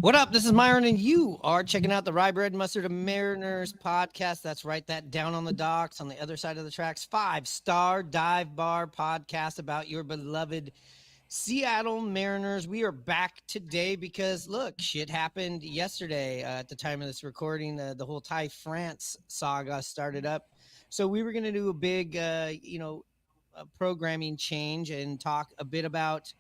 What up? This is Myron, and you are checking out the Rye Bread and Mustard of Mariners podcast. That's right, that down on the docks, on the other side of the tracks, 5-star dive bar podcast about your beloved Seattle Mariners. We are back today because, look, shit happened yesterday at the time of this recording. The whole Ty France saga started up. So we were going to do a big, programming change and talk a bit about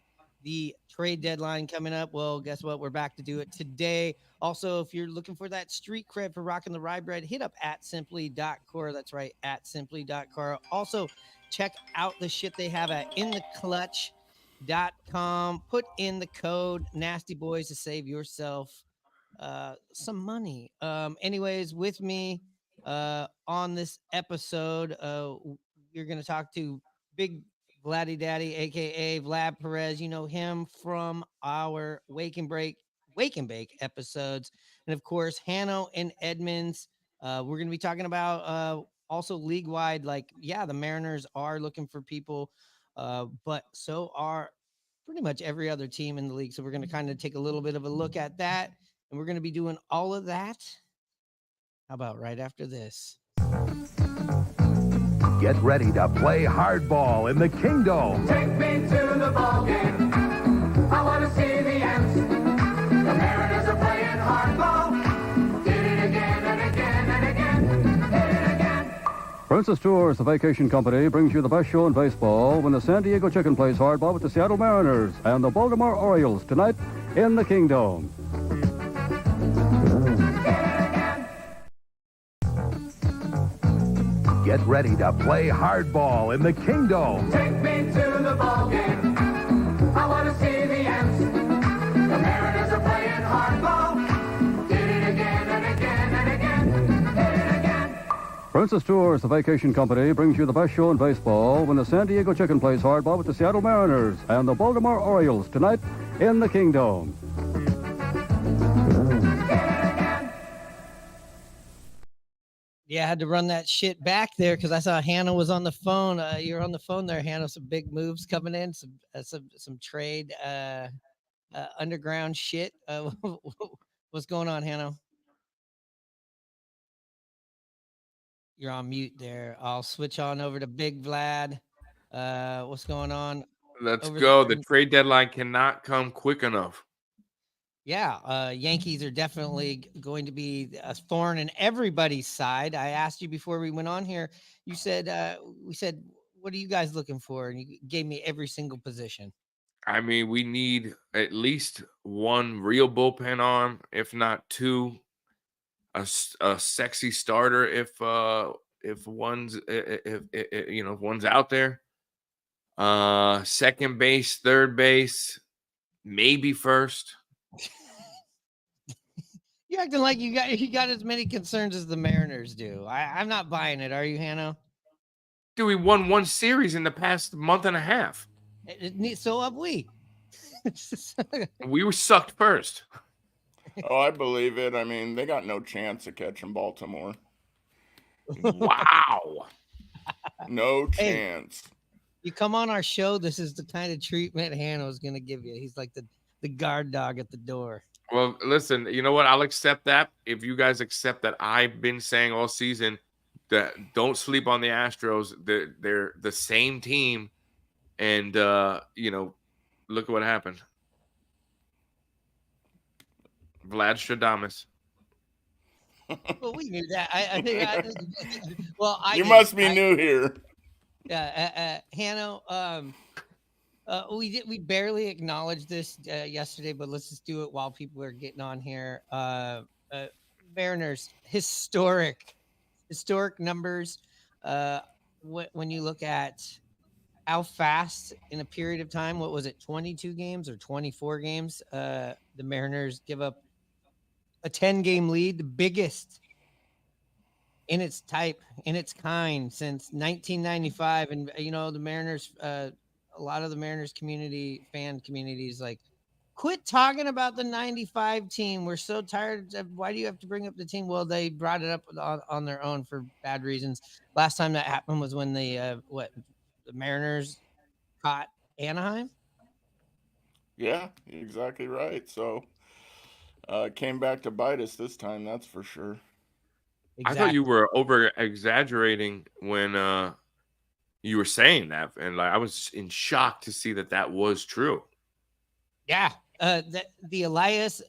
the trade deadline coming up. Well, guess what? We're back to do it today. Also, if you're looking for that street cred for rocking the rye bread, hit up at simply.core. That's right, at simply.core. Also, check out the shit they have at intheclutch.com. Put in the code Nasty Boys to save yourself some money. Anyways, with me on this episode, you're going to talk to Big Vladdy Daddy, aka Vlad Perez. You know him from our Wake and Bake episodes, and of course Hanno and Edmonds. We're going to be talking about also league wide. Like, yeah, the Mariners are looking for people, but so are pretty much every other team in the league. So we're going to kind of take a little bit of a look at that, and we're going to be doing all of that. How about right after this? Get ready to play hardball in the Kingdom. Take me to the ball game. I want to see the Ants. The Mariners are playing hardball. Did it again and again and again. Did it again. Princess Tours, the vacation company, brings you the best show in baseball when the San Diego Chicken plays hardball with the Seattle Mariners and the Baltimore Orioles tonight in the Kingdom. Get ready to play hardball in the Kingdom. Take me to the ball game. I want to see the Ants. The Mariners are playing hardball. Did it again and again and again. Did it again. Princess Tours, the vacation company, brings you the best show in baseball when the San Diego Chicken plays hardball with the Seattle Mariners and the Baltimore Orioles tonight in the Kingdom. Yeah, I had to run that shit back there because I saw Hannah was on the phone. You're on the phone there, Hannah. Some big moves coming in, some trade underground shit. What's going on, Hannah? You're on mute there. I'll switch on over to Big Vlad. What's going on? Let's over go. there? The trade deadline cannot come quick enough. Yeah, Yankees are definitely going to be a thorn in everybody's side. I asked you before we went on here. You said, we said, what are you guys looking for? And you gave me every single position. I mean, we need at least one real bullpen arm, if not two. A sexy starter if one's if one's out there. Second base, third base, maybe first. You're acting like you got as many concerns as the Mariners do. I'm not buying it. Are you, Hanno? Dude, we won one series in the past month and a half. So have we. We were sucked first. Oh, I believe it. I mean, they got no chance of catching Baltimore. Wow. No Hey. chance. You come on our show, this is the kind of treatment Hanno's going to give you. He's like the guard dog at the door. Well, listen, you know what? I'll accept that if you guys accept that I've been saying all season that don't sleep on the Astros. They're the same team. And, look at what happened. Vlad Stradamus. Well, we knew that. I think. You must be new here. Yeah, Hanno. We barely acknowledged this yesterday, but let's just do it while people are getting on here. Mariners historic numbers. When you look at how fast in a period of time, what was it, 22 games or 24 games? The Mariners give up a 10-game lead, the biggest in its type, in its kind since 1995. And, the Mariners, a lot of the Mariners fan communities, like, quit talking about the 95 team. We're so tired. Why do you have to bring up the team? Well, they brought it up on their own for bad reasons. Last time that happened was when the Mariners caught Anaheim. Yeah, exactly right. So, Came back to bite us this time, that's for sure. I thought you were over exaggerating when you were saying that, and like I was in shock to see that was true. Yeah. The Elias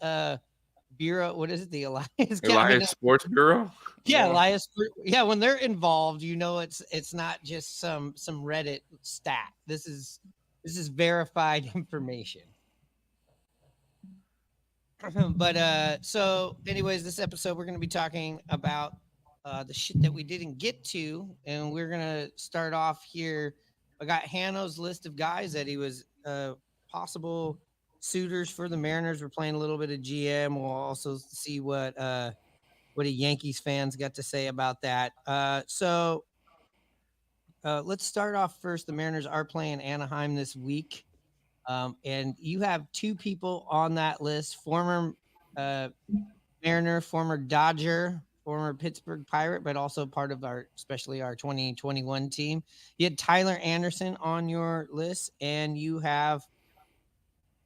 Bureau, what is it? The Elias Elias Sports Bureau. Yeah, Elias. Yeah, when they're involved, it's not just some Reddit stat. This is verified information. But so anyways, this episode we're going to be talking about the shit that we didn't get to, and we're going to start off here. I got Hanno's list of guys that he was possible suitors for the Mariners. We're playing a little bit of GM. We'll also see what a Yankees fans got to say about that. So let's start off first. The Mariners are playing Anaheim this week. And you have two people on that list, former Mariner, former Dodger, former Pittsburgh Pirate, but also part of especially our 2021 team. You had Tyler Anderson on your list, and you have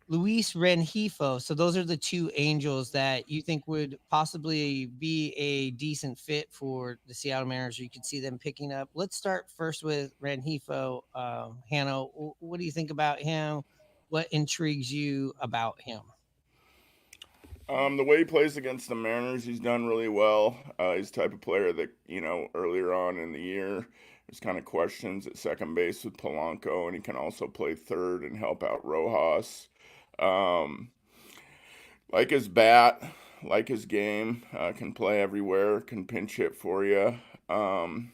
Luis Rengifo. So those are the two Angels that you think would possibly be a decent fit for the Seattle Mariners, or you could see them picking up. Let's start first with Rengifo. Hanno, what do you think about him? What intrigues you about him? The way he plays against the Mariners, he's done really well. He's the type of player that, earlier on in the year, there's kind of questions at second base with Polanco, and he can also play third and help out Rojas. Like his bat, like his game, can play everywhere, can pinch hit for you. And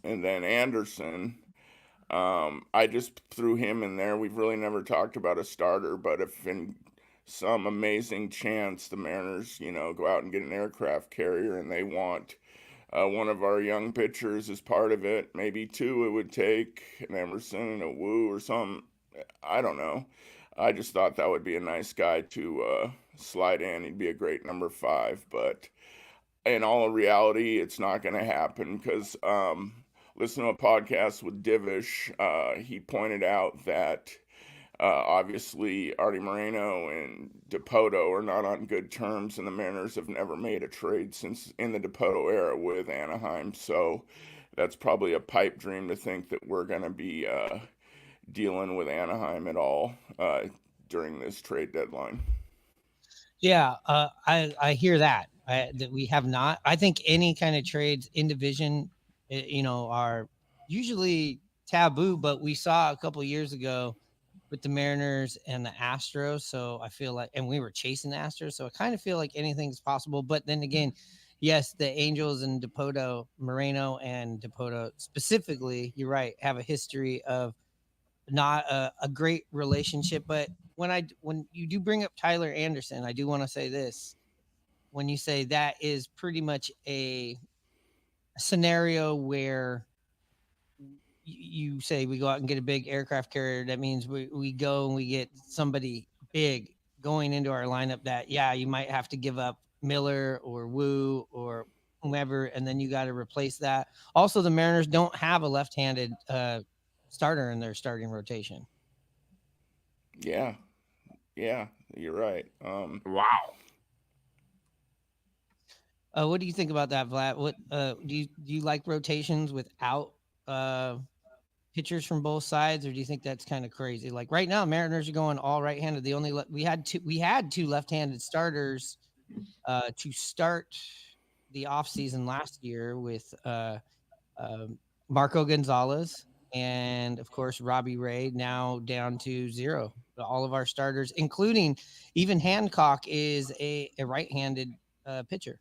then Anderson, I just threw him in there. We've really never talked about a starter, but if in some amazing chance the Mariners, go out and get an aircraft carrier and they want one of our young pitchers as part of it, maybe two it would take, an Emerson and a Wu or something. I don't know. I just thought that would be a nice guy to slide in. He'd be a great number 5, but in all reality, it's not going to happen because listen to a podcast with Divish. He pointed out that obviously Artie Moreno and Dipoto are not on good terms, and the Mariners have never made a trade since in the Dipoto era with Anaheim. So that's probably a pipe dream to think that we're going to be dealing with Anaheim at all during this trade deadline. Yeah, I hear that we have not. I think any kind of trades in division, are usually taboo, but we saw a couple of years ago with the Mariners and the Astros. So I feel like, and we were chasing the Astros. So I kind of feel like anything's possible. But then again, yes, the Angels and Dipoto, Moreno and Dipoto specifically, you're right, have a history of not a great relationship. But when you do bring up Tyler Anderson, I do want to say this. When you say that is pretty much a scenario where you say we go out and get a big aircraft carrier, that means we go and we get somebody big going into our lineup that, yeah, you might have to give up Miller or Wu or whomever, and then you got to replace that. Also, the Mariners don't have a left-handed starter in their starting rotation. Yeah, you're right. Wow. What do you think about that, Vlad? What do you like rotations without pitchers from both sides, or do you think that's kind of crazy? Like right now, Mariners are going all right-handed. We had two left-handed starters to start the offseason last year with Marco Gonzalez and, of course, Robbie Ray, now down to 0. All of our starters, including even Hancock, is a right-handed pitcher.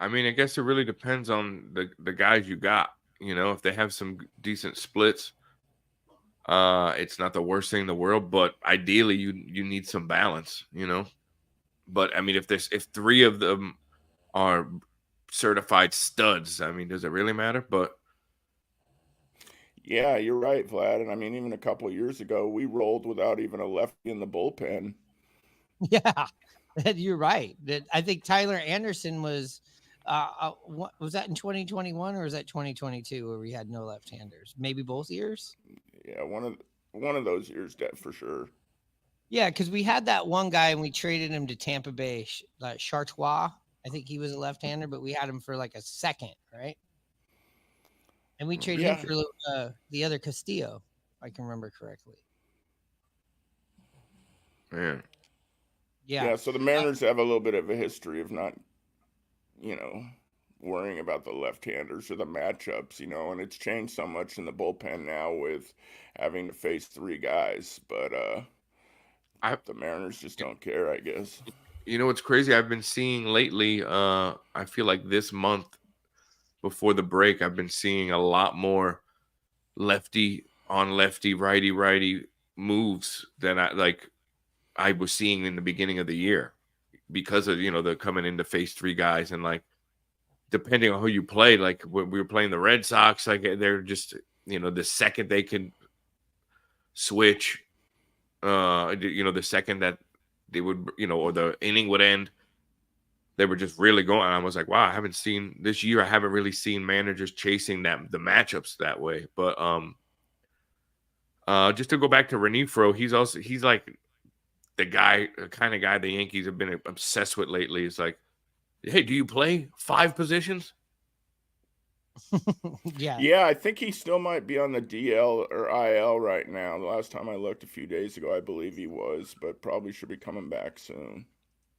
I mean, I guess it really depends on the guys you got. If they have some decent splits, it's not the worst thing in the world. But ideally, you need some balance. But I mean, if 3 of them are certified studs, I mean, does it really matter? But yeah, you're right, Vlad. And I mean, even a couple of years ago, we rolled without even a lefty in the bullpen. Yeah, you're right. I think Tyler Anderson was. What was that in 2021 or was that 2022 where we had no left-handers? Maybe both years. Yeah, one of those years, for sure. Yeah, because we had that one guy and we traded him to Tampa Bay, Chartois. I think he was a left-hander, but we had him for like a second, right? And we traded him Yeah, for the other Castillo, if I can remember correctly. Man. Yeah. yeah. So the Mariners have a little bit of a history of not, worrying about the left-handers or the matchups, and it's changed so much in the bullpen now with having to face three guys. But the Mariners just don't care, I guess. You know what's crazy? I've been seeing lately, I feel like this month before the break, I've been seeing a lot more lefty on lefty, righty moves than I was seeing in the beginning of the year because of, the coming in to face three guys. And like, depending on who you play, like when we were playing the Red Sox, like they're just, the second they can switch, the second that they would, or the inning would end, they were just really going. And I was like, wow, I haven't really seen managers chasing the matchups that way. But just to go back to Renifro, he's like the kind of guy the Yankees have been obsessed with lately. It's like, hey, do you play 5 positions? Yeah. Yeah, I think he still might be on the DL or IL right now. The last time I looked a few days ago, I believe he was, but probably should be coming back soon.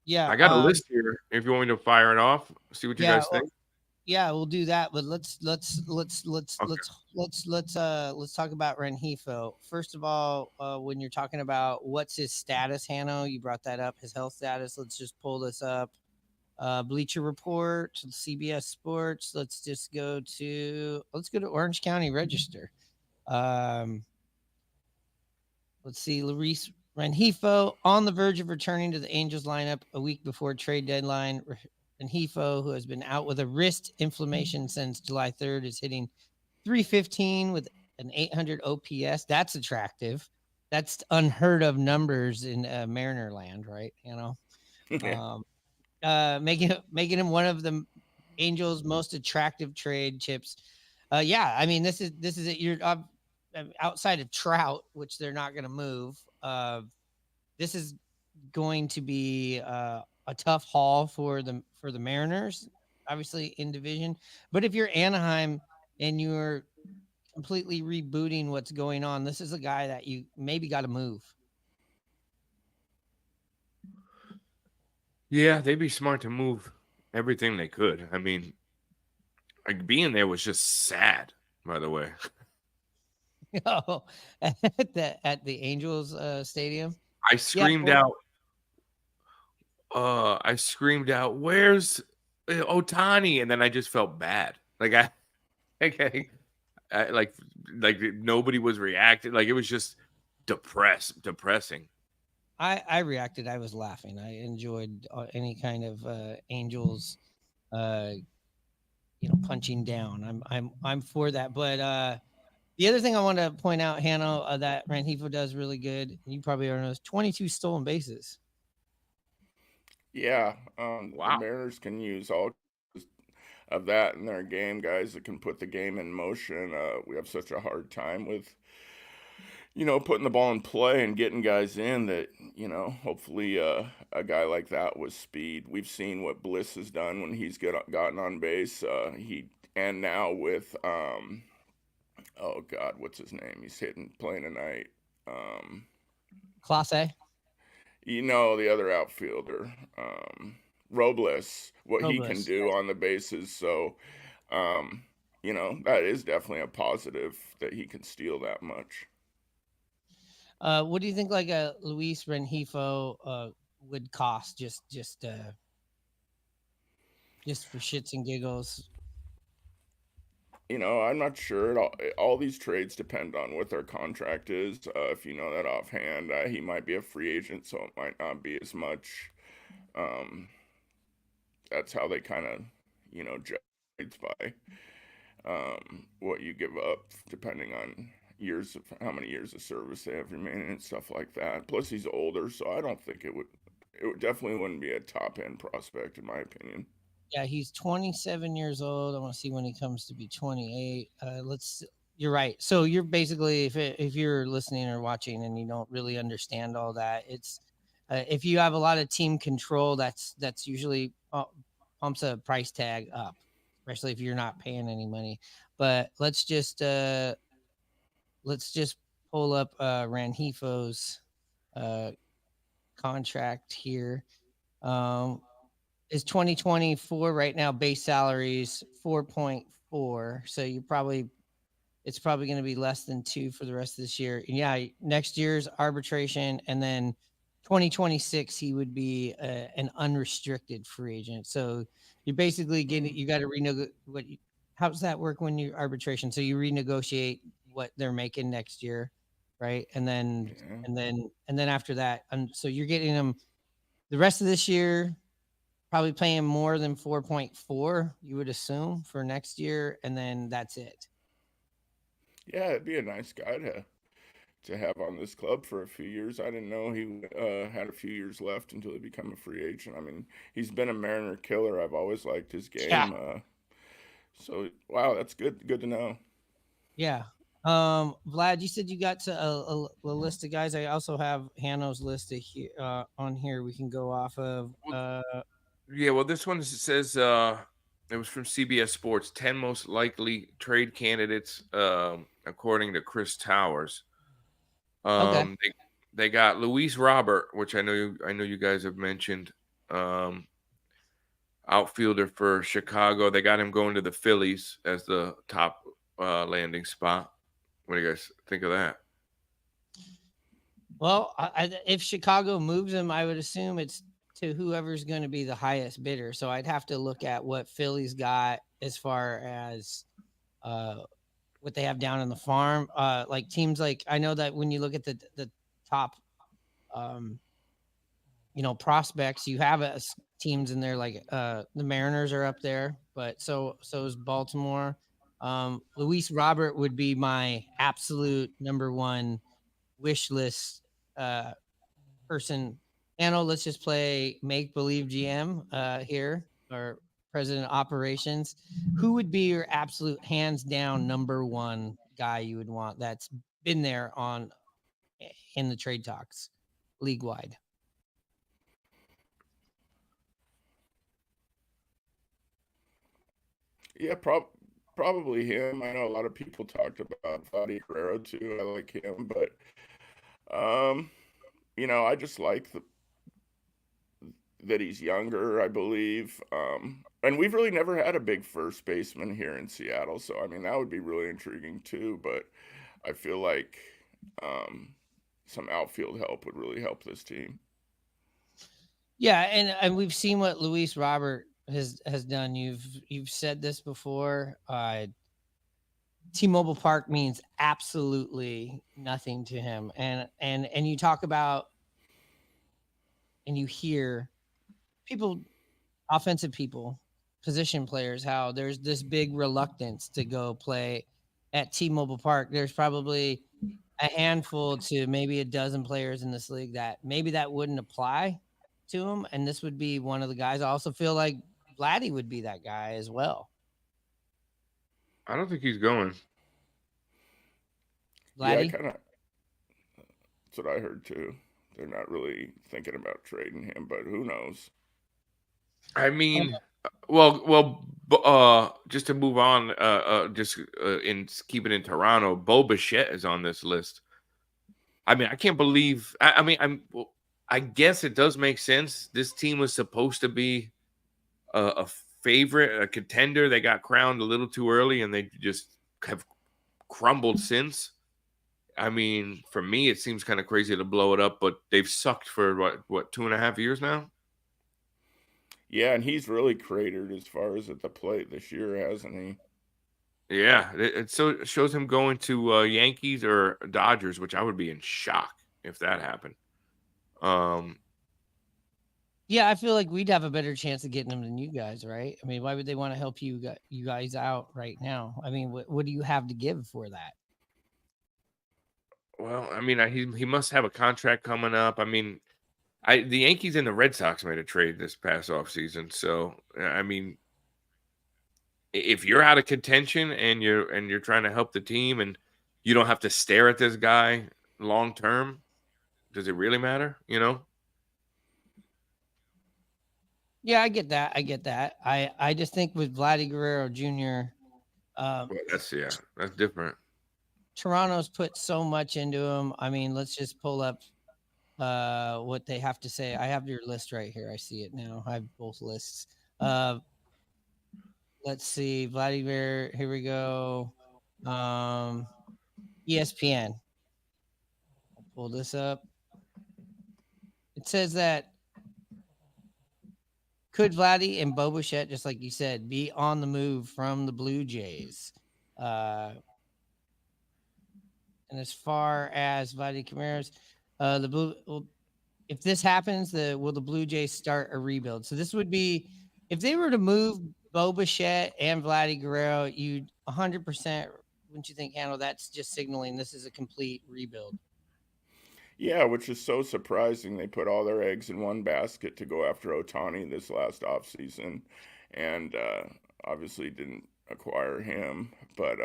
Yeah. I got a list here. If you want me to fire it off, see what you guys think. Yeah, we'll do that. But let's talk about Rengifo. First of all, when you're talking about what's his status, Hanno, you brought that up, his health status. Let's just pull this up. Bleacher Report, CBS Sports. Let's go to Orange County Register. Let's see, Luis Rengifo on the verge of returning to the Angels lineup a week before trade deadline. Rengifo, who has been out with a wrist inflammation since July 3rd, is hitting .315 with an 800 OPS. That's attractive. That's unheard of numbers in Mariner land, right? Making him one of the Angels' most attractive trade chips. Yeah, I mean this is it. You're outside of Trout, which they're not going to move. This is going to be a tough haul for the Mariners, obviously in division. But if you're Anaheim and you're completely rebooting what's going on, this is a guy that you maybe got to move. Yeah, they'd be smart to move everything they could. I mean, like being there was just sad, by the way. Oh, at the Angels stadium. I screamed out, where's Ohtani? And then I just felt bad. Like like nobody was reacting. Like it was just depressing. I reacted. I was laughing. I enjoyed any kind of Angels, punching down. I'm for that. But the other thing I want to point out, Hanno, that Rengifo does really good. You probably already know, 22 stolen bases. Yeah, Wow. The Mariners can use all of that in their game, guys that can put the game in motion. We have such a hard time with, putting the ball in play and getting guys in that, hopefully a guy like that with speed. We've seen what Bliss has done when he's gotten on base. And now with, oh God, what's his name? He's playing tonight. Clase. The other outfielder, Robles, what he can do on the bases. So, that is definitely a positive that he can steal that much. What do you think like a Luis Rengifo would cost just for shits and giggles? I'm not sure. All these trades depend on what their contract is. If you know that offhand, he might be a free agent, so it might not be as much. That's how they kind of, judge trades by what you give up, depending on how many years of service they have remaining and stuff like that. Plus, he's older, so I don't think it definitely wouldn't be a top end prospect in my opinion. Yeah, he's 27 years old. I want to see when he comes to be 28. you're right. So you're basically, if you're listening or watching and you don't really understand all that, it's if you have a lot of team control, that's usually pumps a price tag up, especially if you're not paying any money. But let's just pull up Ranhifo's contract here. Is 2024 right now base salaries 4.4, so it's probably going to be less than 2 for the rest of this year. And yeah, next year's arbitration, and then 2026 he would be an unrestricted free agent. So you basically you got to renegotiate. How does that work when you arbitration? So you renegotiate what they're making next year, right? And then after that, so you're getting them the rest of this year, probably paying more than 4.4, you would assume, for next year, and then that's it. Yeah, it'd be a nice guy to have on this club for a few years. I didn't know he had a few years left until he became a free agent. I mean, he's been a Mariner killer. I've always liked his game. Yeah. So wow, that's good to know. Yeah. Vlad, you said you got to a list of guys. I also have Hanno's list on here we can go off of. Yeah, well, this one says it was from CBS Sports, 10 most likely trade candidates, according to Chris Towers. Okay. They got Luis Robert, which I know you guys have mentioned, outfielder for Chicago. They got him going to the Phillies as the top landing spot. What do you guys think of that? Well, if Chicago moves him, I would assume it's to whoever's going to be the highest bidder. So I'd have to look at what Philly's got as far as what they have down in the farm. Like teams like, I know that when you look at the top, prospects, you have teams in there like the Mariners are up there, but so is Baltimore. Luis Robert would be my absolute number one wish list person. Anno, let's just play make believe GM here, or president of operations. Who would be your absolute hands down number one guy you would want that's been there in the trade talks league wide? Yeah, probably him. I know a lot of people talked about Vladdy Guerrero too. I like him, but I just like that he's younger, I believe. And we've really never had a big first baseman here in Seattle, so I mean that would be really intriguing too. But I feel like some outfield help would really help this team. Yeah, and we've seen what Luis Robert has done. You've said this before. T-Mobile Park means absolutely nothing to him, and you talk about and you hear people, offensive people, position players, how there's this big reluctance to go play at T-Mobile Park. There's probably a handful to maybe a dozen players in this league that maybe that wouldn't apply to him, and this would be one of the guys. I also feel like Vladdy would be that guy as well. I don't think he's going. Vladdy? Yeah, that's what I heard too. They're not really thinking about trading him, but who knows? I mean, well, just to move on, keep it in Toronto, Bo Bichette is on this list. I mean, I can't believe. I guess it does make sense. This team was supposed to be a favorite, a contender. They got crowned a little too early, and they just have crumbled since. I mean, for me, it seems kind of crazy to blow it up, but they've sucked for what 2.5 years now. Yeah, and he's really cratered as far as at the plate this year, hasn't he? Yeah, it shows him going to Yankees or Dodgers, which I would be in shock if that happened. Yeah, I feel like we'd have a better chance of getting him than you guys, right? I mean, why would they want to help you guys out right now? I mean, what do you have to give for that? Well, I mean, he must have a contract coming up. I mean, the Yankees and the Red Sox made a trade this past offseason. So, I mean, if you're out of contention and you're trying to help the team and you don't have to stare at this guy long term, does it really matter? You know? Yeah, I get that. I get that. I just think with Vladdy Guerrero Jr., Well, that's different. Toronto's put so much into him. I mean, let's just pull up what they have to say. I have your list right here. I see it now. I have both lists. Let's see. Vladimir, here we go. ESPN. I'll pull this up. It says that could Vladdy and Bo Bichette, just like you said, be on the move from the Blue Jays? And as far as Vladdy Camaros, if this happens, will the Blue Jays start a rebuild? So this would be if they were to move Bo Bichette and Vladdy Guerrero, you'd 100%, wouldn't you think, handle that's just signaling this is a complete rebuild? Yeah, which is so surprising. They put all their eggs in one basket to go after Ohtani this last offseason, and obviously didn't acquire him. But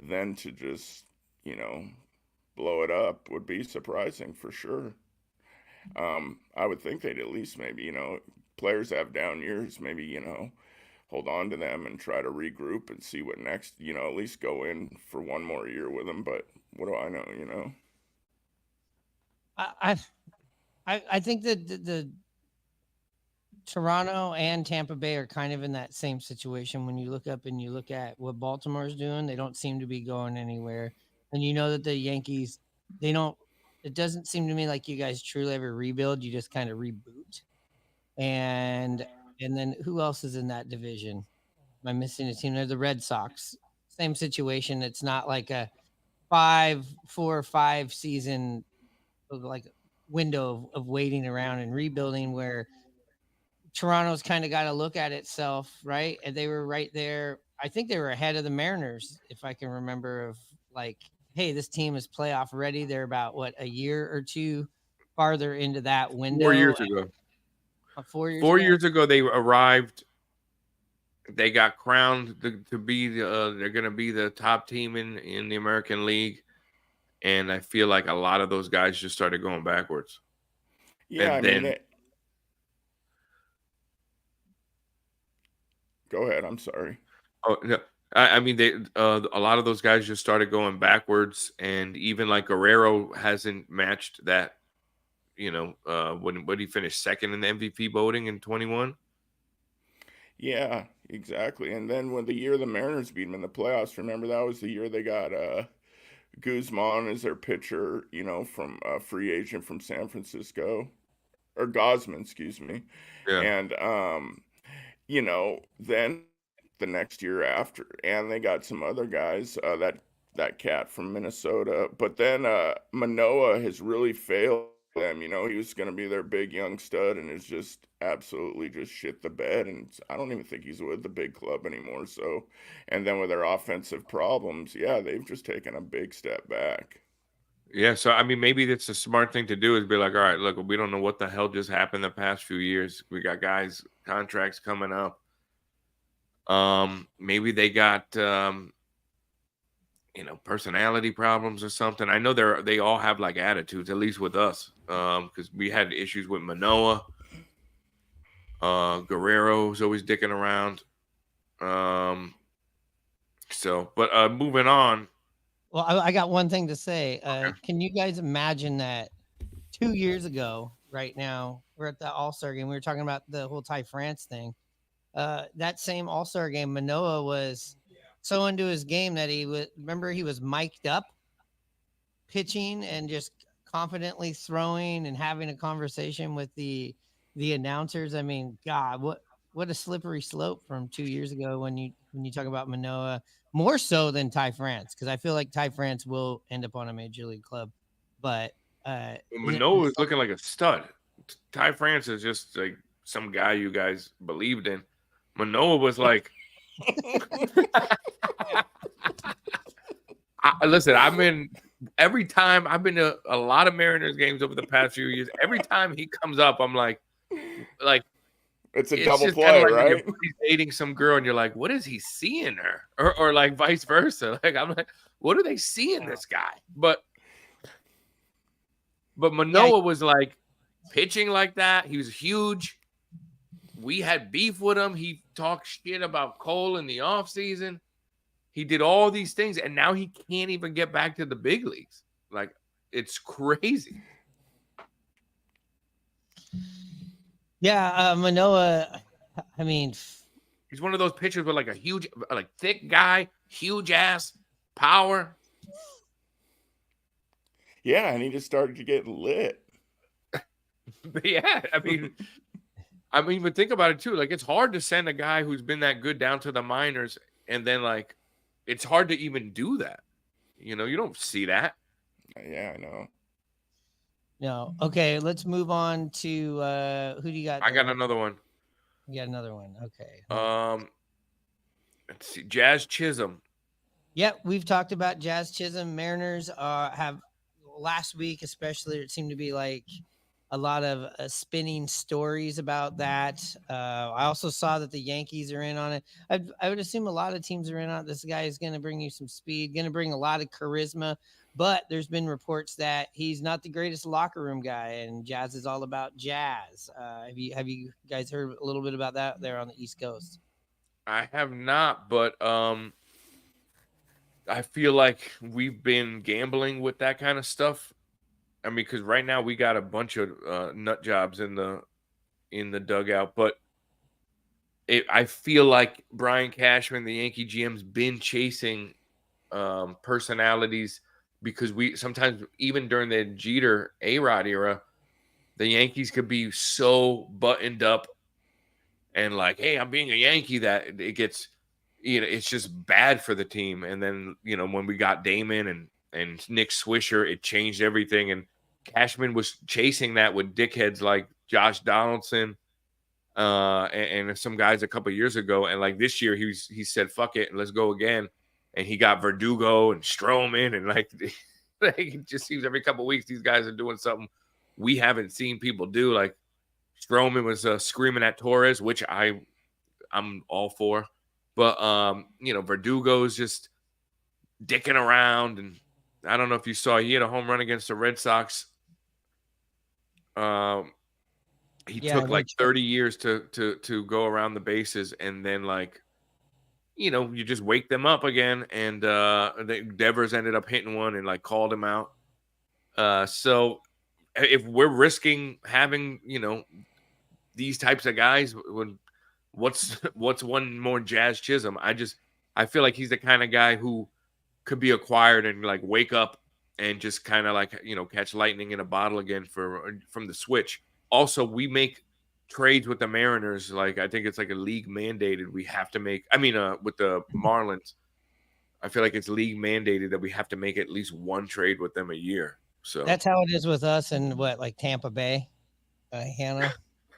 then to just, blow it up would be surprising for sure. I would think they'd at least maybe, players have down years, maybe, hold on to them and try to regroup and see what next, at least go in for one more year with them. But what do I know, I think that the Toronto and Tampa Bay are kind of in that same situation. When you look up and you look at what Baltimore's doing, they don't seem to be going anywhere. And you know that the Yankees, it doesn't seem to me like you guys truly ever rebuild. You just kind of reboot. And then who else is in that division? Am I missing a team? They're the Red Sox. Same situation. It's not like a 4 or 5 season like window of waiting around and rebuilding, where Toronto's kind of got to look at itself, right? And they were right there. I think they were ahead of the Mariners, if I can remember, of like, hey, this team is playoff ready. They're about a year or two farther into that window. 4 years ago. 4 years. 4 years ago, they arrived. They got crowned to be they're going to be the top team in the American League. And I feel like a lot of those guys just started going backwards. Yeah, and go ahead. I'm sorry. Oh no, I mean they a lot of those guys just started going backwards, and even like Guerrero hasn't matched that. When he finished second in the MVP voting in 21. Yeah, exactly. And then when the year the Mariners beat them in the playoffs, remember that was the year they got Guzman as their pitcher, from a free agent from San Francisco, or Gosman, excuse me. Yeah. And, then the next year after, and they got some other guys, that cat from Minnesota. But then Manoah has really failed them. He was going to be their big young stud and is just absolutely just shit the bed. And I don't even think he's with the big club anymore. So, and then with their offensive problems, yeah, they've just taken a big step back. Yeah. So, I mean, maybe that's a smart thing to do is be like, all right, look, we don't know what the hell just happened the past few years. We got guys, contracts coming up. Maybe they got, personality problems or something. I know they all have like attitudes, at least with us, because we had issues with Manoah. Guerrero's always dicking around. But moving on. Well, I got one thing to say. Okay. Can you guys imagine that 2 years ago, right now, we're at the All-Star game. We were talking about the whole Ty France thing. That same All-Star game, Manoah was so into his game that he was mic'd up pitching and just confidently throwing and having a conversation with the announcers. I mean, God, what a slippery slope from 2 years ago when you talk about Manoah, more so than Ty France, because I feel like Ty France will end up on a major league club. But Manoah is looking like a stud. Ty France is just like some guy you guys believed in. Manoah was like, listen, every time I've been to a lot of Mariners games over the past few years. Every time he comes up, I'm like, It's a It's double just kind of play, like when your right? buddy's dating some girl and you're like, what is he seeing her? Or like vice versa. Like, I'm like, what do they see in this guy? But Manoah was like pitching like that. He was huge. We had beef with him. He talked shit about Cole in the offseason. He did all these things, and now he can't even get back to the big leagues. Like, it's crazy. Yeah, Manoah. I mean, He's one of those pitchers with like a huge, like thick guy, huge ass, power. Yeah, and he just started to get lit. But yeah, I mean, but think about it too. Like, it's hard to send a guy who's been that good down to the minors, and then like, it's hard to even do that. You know, you don't see that. Yeah, I know. no. Okay, let's move on to who do you got? I got there? another one. You got another one. Okay. Let's see, Jazz Chisholm. Yep, we've talked about Jazz Chisholm. Mariners have last week, especially. It seemed to be like a lot of spinning stories about that. I also saw that the Yankees are in on it. I would assume a lot of teams are in on it. This guy is going to bring you some speed, going to bring a lot of charisma. But there's been reports that he's not the greatest locker room guy, and Jazz is all about Jazz. Have you guys heard a little bit about that there on the East Coast? I have not, but I feel like we've been gambling with that kind of stuff. I mean, because right now we got a bunch of nut jobs in the dugout, but I feel like Brian Cashman, the Yankee GM's been chasing personalities, because we sometimes, even during the Jeter A-Rod era, the Yankees could be so buttoned up and like, hey, I'm being a Yankee, that it gets, it's just bad for the team. And then, when we got Damon and Nick Swisher, it changed everything. And Cashman was chasing that with dickheads like Josh Donaldson and some guys a couple of years ago. And like this year, he said, fuck it, and let's go again. And he got Verdugo and Stroman, and like it just seems every couple of weeks these guys are doing something we haven't seen people do. Like Stroman was screaming at Torres, which I'm all for. But Verdugo's just dicking around, and I don't know if you saw, he had a home run against the Red Sox. He took like 30 years to go around the bases, and then like, you just wake them up again, and Devers ended up hitting one and like called him out. So if we're risking having, these types of guys, what's one more Jazz Chisholm? I feel like he's the kind of guy who could be acquired and like wake up and just kind of like, catch lightning in a bottle again from the switch. Also, we make trades with the Mariners. Like, I think it's like a league mandated. We have to make, with the Marlins, I feel like it's league mandated that we have to make at least one trade with them a year. So that's how it is with us and like Tampa Bay, Hannah.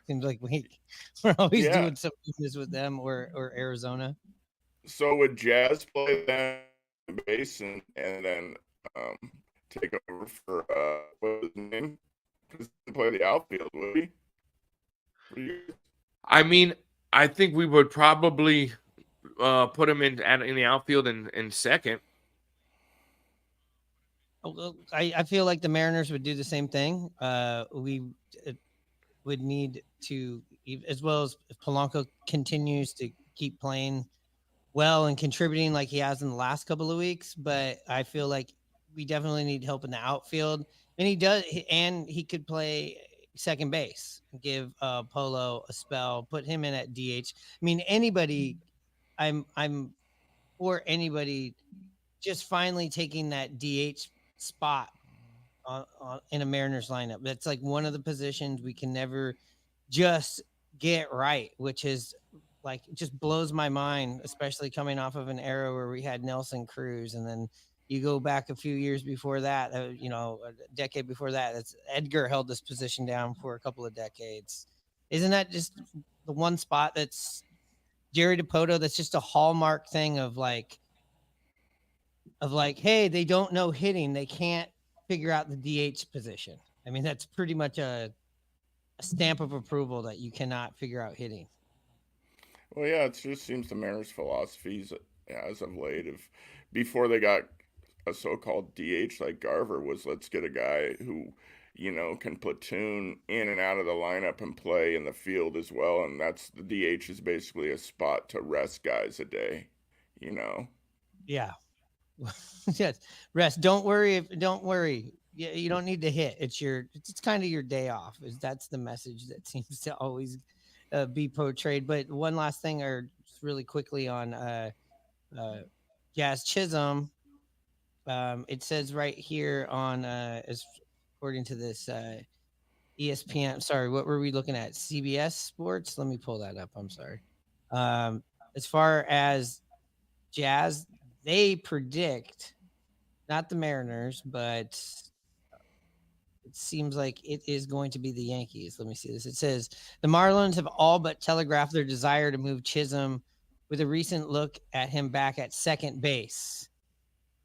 Seems like we're always doing some business with them or Arizona. So would Jazz play that base and then take over for what was his name? Because he play the outfield, would he? I think we would probably put him in the outfield in second. I feel like the Mariners would do the same thing. We would need to, as well as if Polanco continues to keep playing well and contributing like he has in the last couple of weeks. But I feel like we definitely need help in the outfield, and he does, and he could play second base, give Polo a spell, put him in at DH. I mean, anybody, I'm for anybody just finally taking that DH spot in a Mariners lineup. That's like one of the positions we can never just get right, which is like, it just blows my mind, especially coming off of an era where we had Nelson Cruz, and then you go back a few years before that, a decade before that, it's Edgar held this position down for a couple of decades. Isn't that just the one spot that's Jerry DiPoto? That's just a hallmark thing of like, hey, they don't know hitting. They can't figure out the DH position. I mean, that's pretty much a a stamp of approval that you cannot figure out hitting. Well, yeah, it just seems the Mariners' philosophies as of late, if before they got a so-called DH like Garver, was let's get a guy who, can platoon in and out of the lineup and play in the field as well, and that's the DH is basically a spot to rest guys a day, you know. Yeah. Yes. Rest. Don't worry. Don't worry. You don't need to hit. It's kind of your day off. That's the message that seems to always be portrayed. But one last thing, or just really quickly on uh, Jazz Chisholm. It says right here on as according to this ESPN. Sorry, what were we looking at? CBS Sports. Let me pull that up. I'm sorry. Um, as far as Jazz, they predict not the Mariners, but it seems like it is going to be the Yankees. Let me see this. It says the Marlins have all but telegraphed their desire to move Chisholm with a recent look at him back at second base.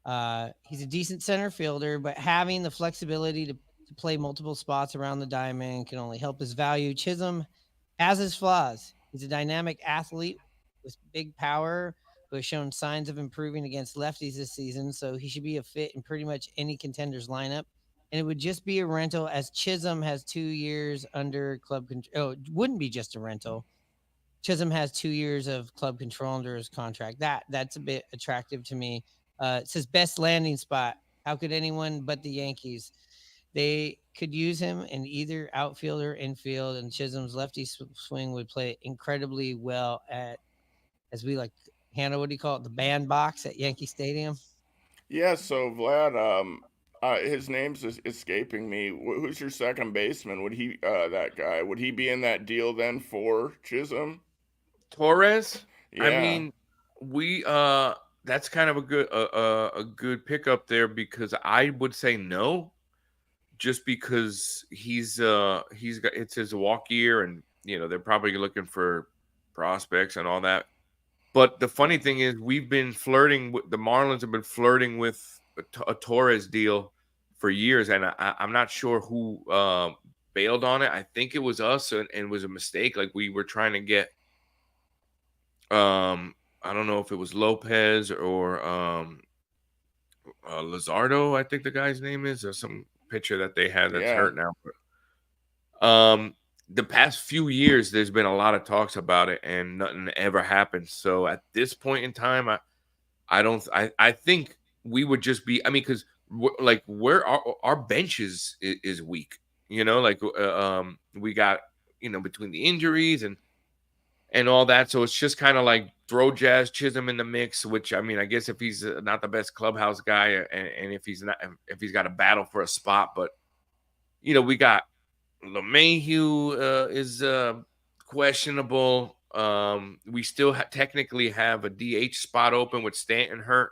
He's a decent center fielder, but having the flexibility to play multiple spots around the diamond can only help his value. Chisholm has his flaws. He's a dynamic athlete with big power who has shown signs of improving against lefties this season, so he should be a fit in pretty much any contender's lineup. And it would just be a rental as Chisholm has 2 years under club control. Oh, it wouldn't be just a rental. Chisholm has 2 years of club control under his contract. That's a bit attractive to me. It says best landing spot. How could anyone but the Yankees? They could use him in either outfield or infield, and Chisholm's lefty swing would play incredibly well at, as we like, Hannah, what do you call it? The bandbox at Yankee Stadium. Yeah, so Vlad, his name's escaping me. Who's your second baseman? Would he, that guy, would he be in that deal then for Chisholm? Torres. I Yeah. mean, we that's kind of a good pickup there because I would say no, just because he's got it's his walk year and they're probably looking for prospects and all that. But the funny thing is, we've been flirting with the Marlins have been flirting with a Torres deal for years, and I'm not sure who bailed on it. I think it was us, and it was a mistake. Like we were trying to get, I don't know if it was Lopez or Luzardo. I think the guy's name is, or some pitcher that they had that's Yeah. hurt now. But the past few years, there's been a lot of talks about it, and nothing ever happened. So at this point in time, I think we would just be. I mean, because like where our bench is weak. Like we got between the injuries and all that. So it's just kind of like throw Jazz Chisholm in the mix. Which I mean, I guess if he's not the best clubhouse guy, and if he's got a battle for a spot, but we got. LeMahieu is questionable. We still technically have a DH spot open with Stanton hurt,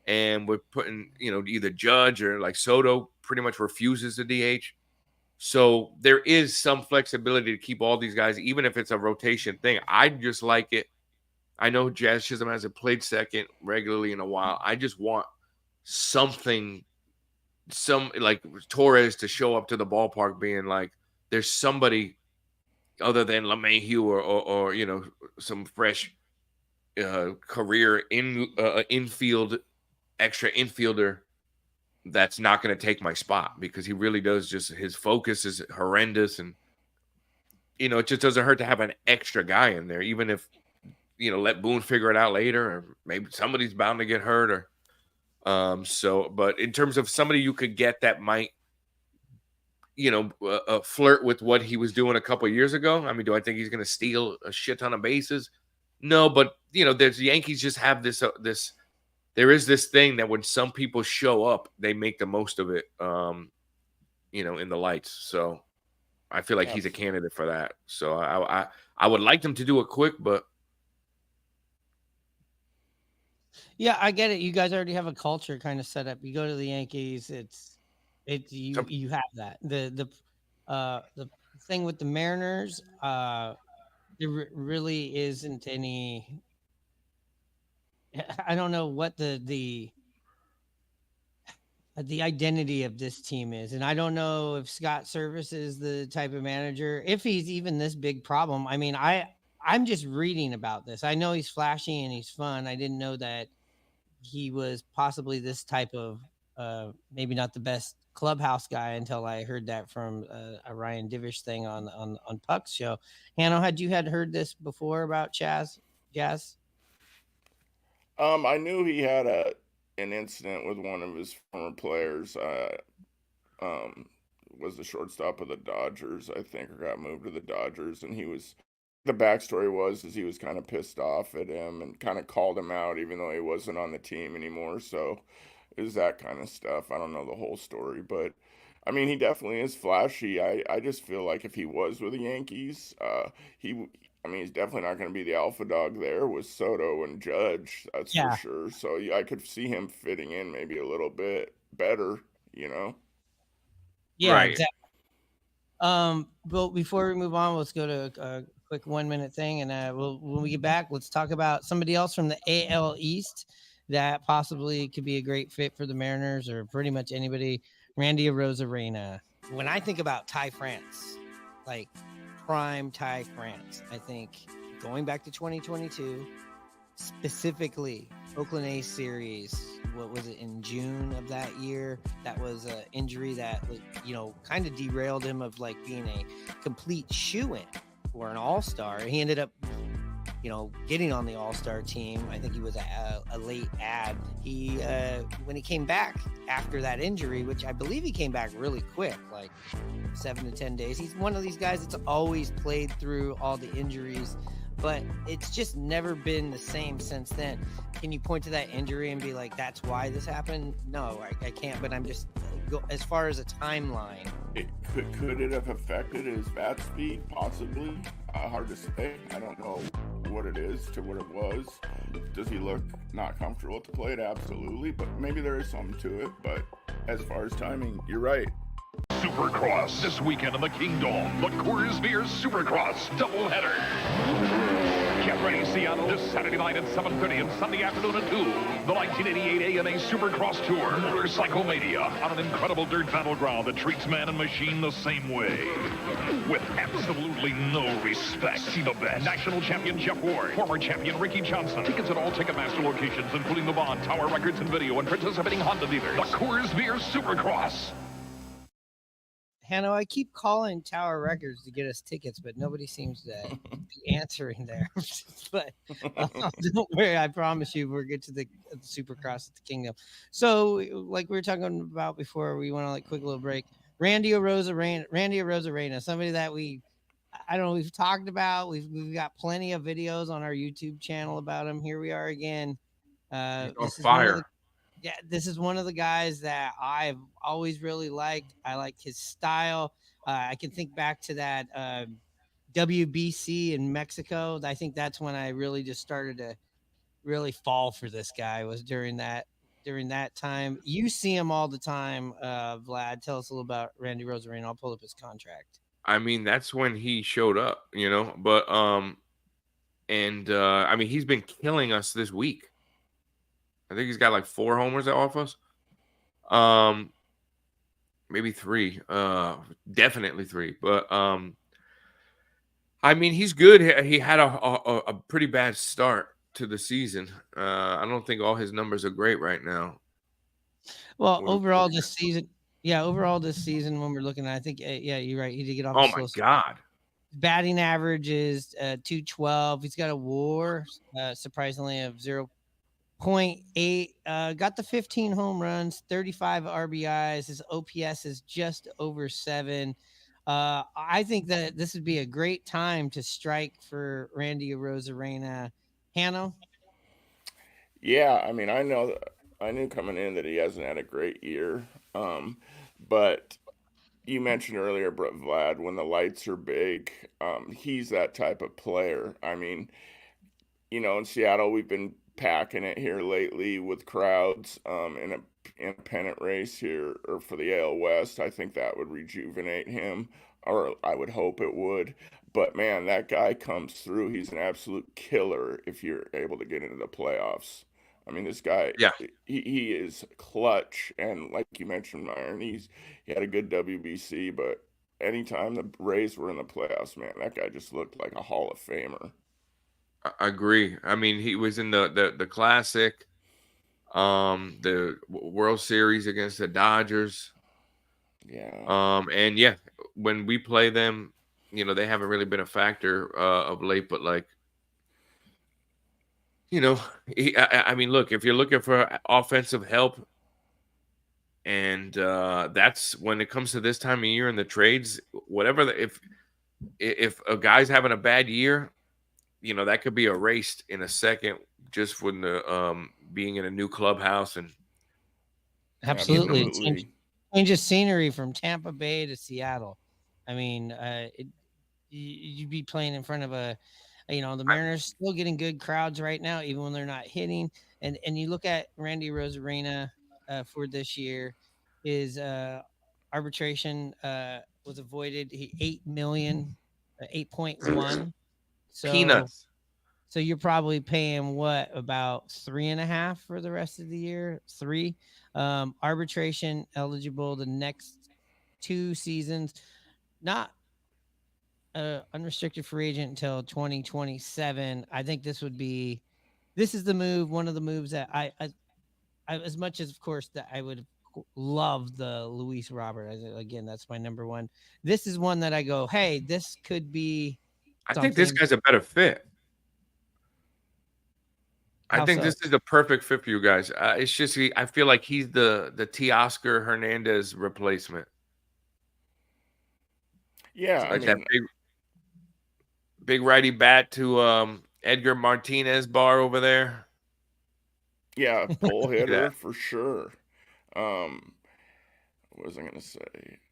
and we're putting either Judge or like Soto pretty much refuses the DH. So there is some flexibility to keep all these guys, even if it's a rotation thing. I just like it. I know Jazz Chisholm hasn't played second regularly in a while. I just want something. Some like Torres to show up to the ballpark being like there's somebody other than LeMahieu or some fresh career infield extra infielder that's not going to take my spot, because he really does, just his focus is horrendous, and it just doesn't hurt to have an extra guy in there, even if let Boone figure it out later, or maybe somebody's bound to get hurt or but in terms of somebody you could get that might, flirt with what he was doing a couple of years ago. I mean, do I think he's going to steal a shit ton of bases? No, but there's Yankees just have this, there is this thing that when some people show up, they make the most of it, in the lights. So I feel like he's a candidate for that. So I would like them to do it quick, but. Yeah, I get it. You guys already have a culture kind of set up. You go to the Yankees, you have that. The thing with the Mariners, there really isn't any. I don't know what the the identity of this team is. And I don't know if Scott Service is the type of manager, if he's even this big problem. I mean, I'm just reading about this. I know he's flashy and he's fun. I didn't know that he was possibly this type of maybe not the best clubhouse guy until I heard that from a Ryan Divish thing on Puck's show. Hanno, had you heard this before about Jazz? I knew he had an incident with one of his former players. Was the shortstop of the Dodgers, I think, or got moved to the Dodgers, and the backstory was he was kind of pissed off at him and kind of called him out, even though he wasn't on the team anymore. So it was that kind of stuff. I don't know the whole story, but I mean, he definitely is flashy. I just feel like if he was with the Yankees, I mean, he's definitely not going to be the alpha dog there with Soto and Judge. That's Yeah. for sure. So yeah, I could see him fitting in maybe a little bit better, you know? Yeah, Right. exactly. But before we move on, let's go to a quick 1 minute thing, and when we get back, let's talk about somebody else from the AL East that possibly could be a great fit for the Mariners or pretty much anybody. Randy Arozarena. When I think about Ty France, like prime Ty France, I think going back to 2022, specifically Oakland A's series. What was it, in June of that year? That was an injury that, kind of derailed him of like being a complete shoo-in for an all-star. He ended up, getting on the all-star team. I think he was a late ad. He when he came back after that injury, which I believe he came back really quick, like 7 to 10 days. He's one of these guys that's always played through all the injuries, but it's just never been the same since then. Can you point to that injury and be like, that's why this happened? No, I can't, but I'm just as far as a timeline. Could it have affected his bat speed? Possibly. Hard to say. I don't know what it is to what it was. Does he look not comfortable at the plate? Absolutely, but maybe there is something to it. But as far as timing, you're right. Supercross this weekend in the Kingdom. The Coors Beer Supercross doubleheader. Get ready, Seattle, this Saturday night at 7:30 and Sunday afternoon at 2. The 1988 ANA Supercross Tour, Motorcycle Mania, on an incredible dirt battleground that treats man and machine the same way. With absolutely no respect. See the best. National champion Jeff Ward, former champion Ricky Johnson. Tickets at all Ticketmaster locations, including the Bond, Tower Records, and Video, and participating Honda dealers. The Coors Beer Supercross. Hanno, I keep calling Tower Records to get us tickets, but nobody seems to be answering there. But don't worry, I promise you, we'll get to the Supercross at the Kingdom. So, like we were talking about before, we went on a quick little break. Randy Arozarena, somebody that we've talked about. We've got plenty of videos on our YouTube channel about him. Here we are again. On This is fire. this is one of the guys that I've always really liked. I like his style. I can think back to that WBC in Mexico. I think that's when I really just started to really fall for this guy, was during that time. You see him all the time. Vlad, tell us a little about Randy Arozarena. I'll pull up his contract. I mean, that's when he showed up, but I mean, he's been killing us this week. I think he's got like 4 homers off us. Maybe 3. Definitely 3. But I mean, he's good. He had a pretty bad start to the season. I don't think all his numbers are great right now. Well, overall this season, when we're looking at, I think, you're right. He did get off. Oh my God. Batting average is 212. He's got a WAR, surprisingly, of 0.8. Got the 15 home runs, 35 RBIs. His OPS is just over 7. I think that this would be a great time to strike for Randy Arozarena. Hanno? Yeah, I mean, I knew coming in that he hasn't had a great year. But you mentioned earlier, Vlad, when the lights are big, he's that type of player. I mean, in Seattle, we've been packing it here lately with crowds in a pennant race here, or for the AL West. I think that would rejuvenate him, or I would hope it would. But man, that guy comes through. He's an absolute killer if you're able to get into the playoffs. I mean, this guy, Yeah. he is clutch, and like you mentioned, Myron, he had a good WBC, but anytime the Rays were in the playoffs, man, that guy just looked like a Hall of Famer. I agree. I mean, he was in the Classic, the World Series against the Dodgers. Yeah. And yeah, when we play them, you know, they haven't really been a factor of late, but like, you know, I mean, look, if you're looking for offensive help, and that's when it comes to this time of year in the trades, whatever, if a guy's having a bad year, you know, that could be erased in a second just when the being in a new clubhouse and Absolutely. It Absolutely. changes scenery from Tampa Bay to Seattle. I mean, you'd be playing in front of the Mariners still getting good crowds right now, even when they're not hitting. And you look at Randy Rosarena for this year, his arbitration was avoided. He 8 million, 8.1. So peanuts. so you're probably paying what, about 3.5 for the rest of the year? 3. Arbitration eligible the next 2 seasons. Not unrestricted free agent until 2027. I think this is the move. One of the moves that I as much as, of course, that I would love the Luis Robert. Again, that's my number one. This is one that I go, hey, this could be. I think this guy's a better fit. I How think so? this is the perfect fit for you guys. It's just I feel like he's the Teoscar Hernandez replacement. Yeah, Like I that mean, big righty bat to Edgar Martinez bar over there. yeah, pull Look at hitter that. for sure. What was I going to say?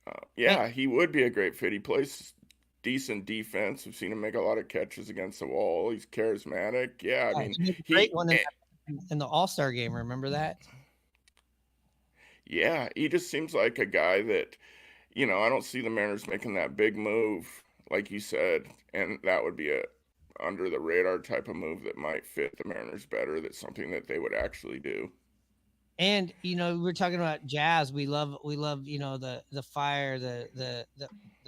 And- Yeah, he would be a great fit. He plays decent defense. We've seen him make a lot of catches against the wall. He's charismatic. Yeah, I mean, he made a great one in the All-Star game. Remember that? yeah, he just seems like a guy that, I don't see the Mariners making that big move, like you said, and that would be a under the radar type of move that might fit the Mariners better. That's something that they would actually do. And we're talking about Jazz. We love the fire, the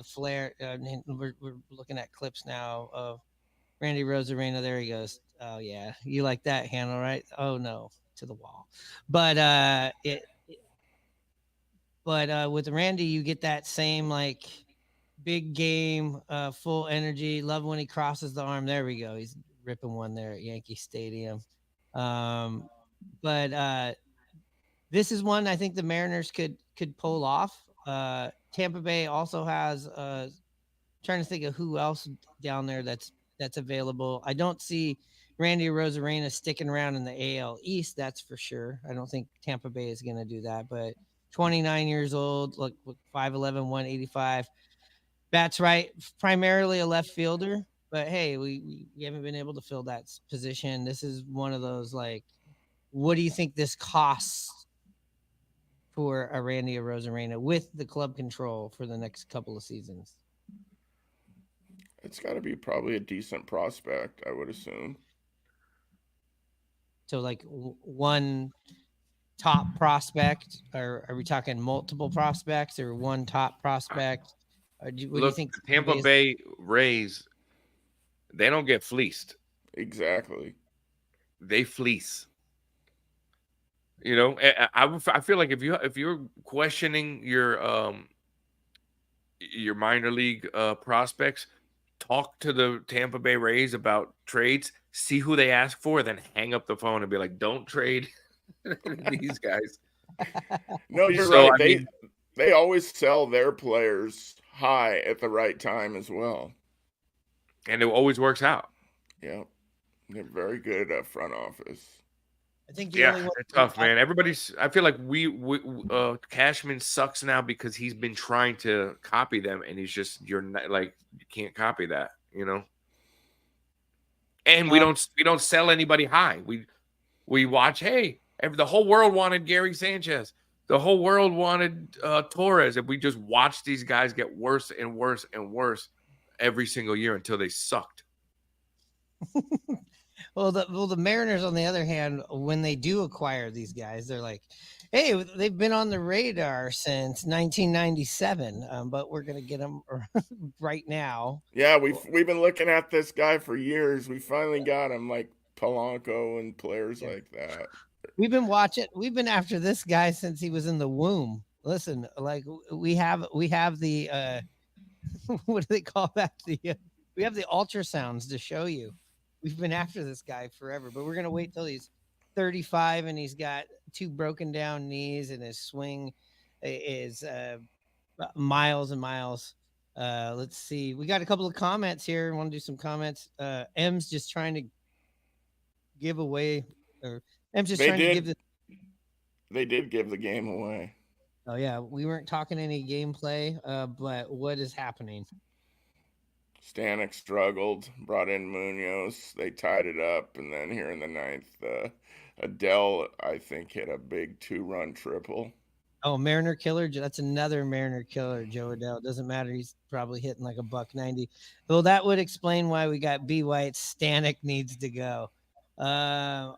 flare. And we're looking at clips now of Randy Rosarena. There he goes. Oh yeah, you like that handle, right? Oh no, to the wall. But with Randy, you get that same like big game, full energy. Love when he crosses the arm. There we go. He's ripping one there at Yankee Stadium. But this is one I think the Mariners could pull off. Tampa Bay also has trying to think of who else down there that's available. I don't see Randy Rosarena sticking around in the AL East, that's for sure. I don't think Tampa Bay is going to do that, but 29 years old, look, 5'11", 185. That's right, primarily a left fielder, but hey, we haven't been able to fill that position. This is one of those, like, what do you think this costs for a Randy Rosarena with the club control for the next couple of seasons? It's got to be probably a decent prospect, I would assume. So like one top prospect, or are we talking multiple prospects, or one top prospect? What do you think? The Tampa Bay Rays, they don't get fleeced. Exactly. They fleece. I feel like if you're questioning your minor league prospects, talk to the Tampa Bay Rays about trades, see who they ask for, then hang up the phone and be like, don't trade these guys. No, you're So, right. They always sell their players high at the right time as well. And it always works out. Yeah. They're very good at front office. I think it's tough, man. I feel like Cashman sucks now because he's been trying to copy them, and you're not, like, you can't copy that, And we don't sell anybody high. We watch. Hey, the whole world wanted Gary Sanchez. The whole world wanted Torres. If we just watch these guys get worse and worse and worse every single year until they sucked. Well, the Mariners, on the other hand, when they do acquire these guys, they're like, "Hey, they've been on the radar since 1997, but we're gonna get them right now." Yeah, we've been looking at this guy for years. We finally got him, like Polanco and players Yeah. like that. We've been watching. We've been after this guy since he was in the womb. Listen, like we have the what do they call that? We have the ultrasounds to show you. We've been after this guy forever, but we're gonna wait till he's 35 and he's got 2 broken down knees and his swing is miles and miles. Let's see. We got a couple of comments here. I want to do some comments. M's just trying to give away, or M's just trying to give the. They did give the game away. Oh yeah, we weren't talking any gameplay, but what is happening? Stanek struggled, brought in Munoz. They tied it up, and then here in the 9th, Adele, I think, hit a big 2-run triple. Oh, Mariner killer. That's another Mariner killer, Joe Adele. Doesn't matter. He's probably hitting like $190. Well, that would explain why we got B. White. Stanek needs to go. And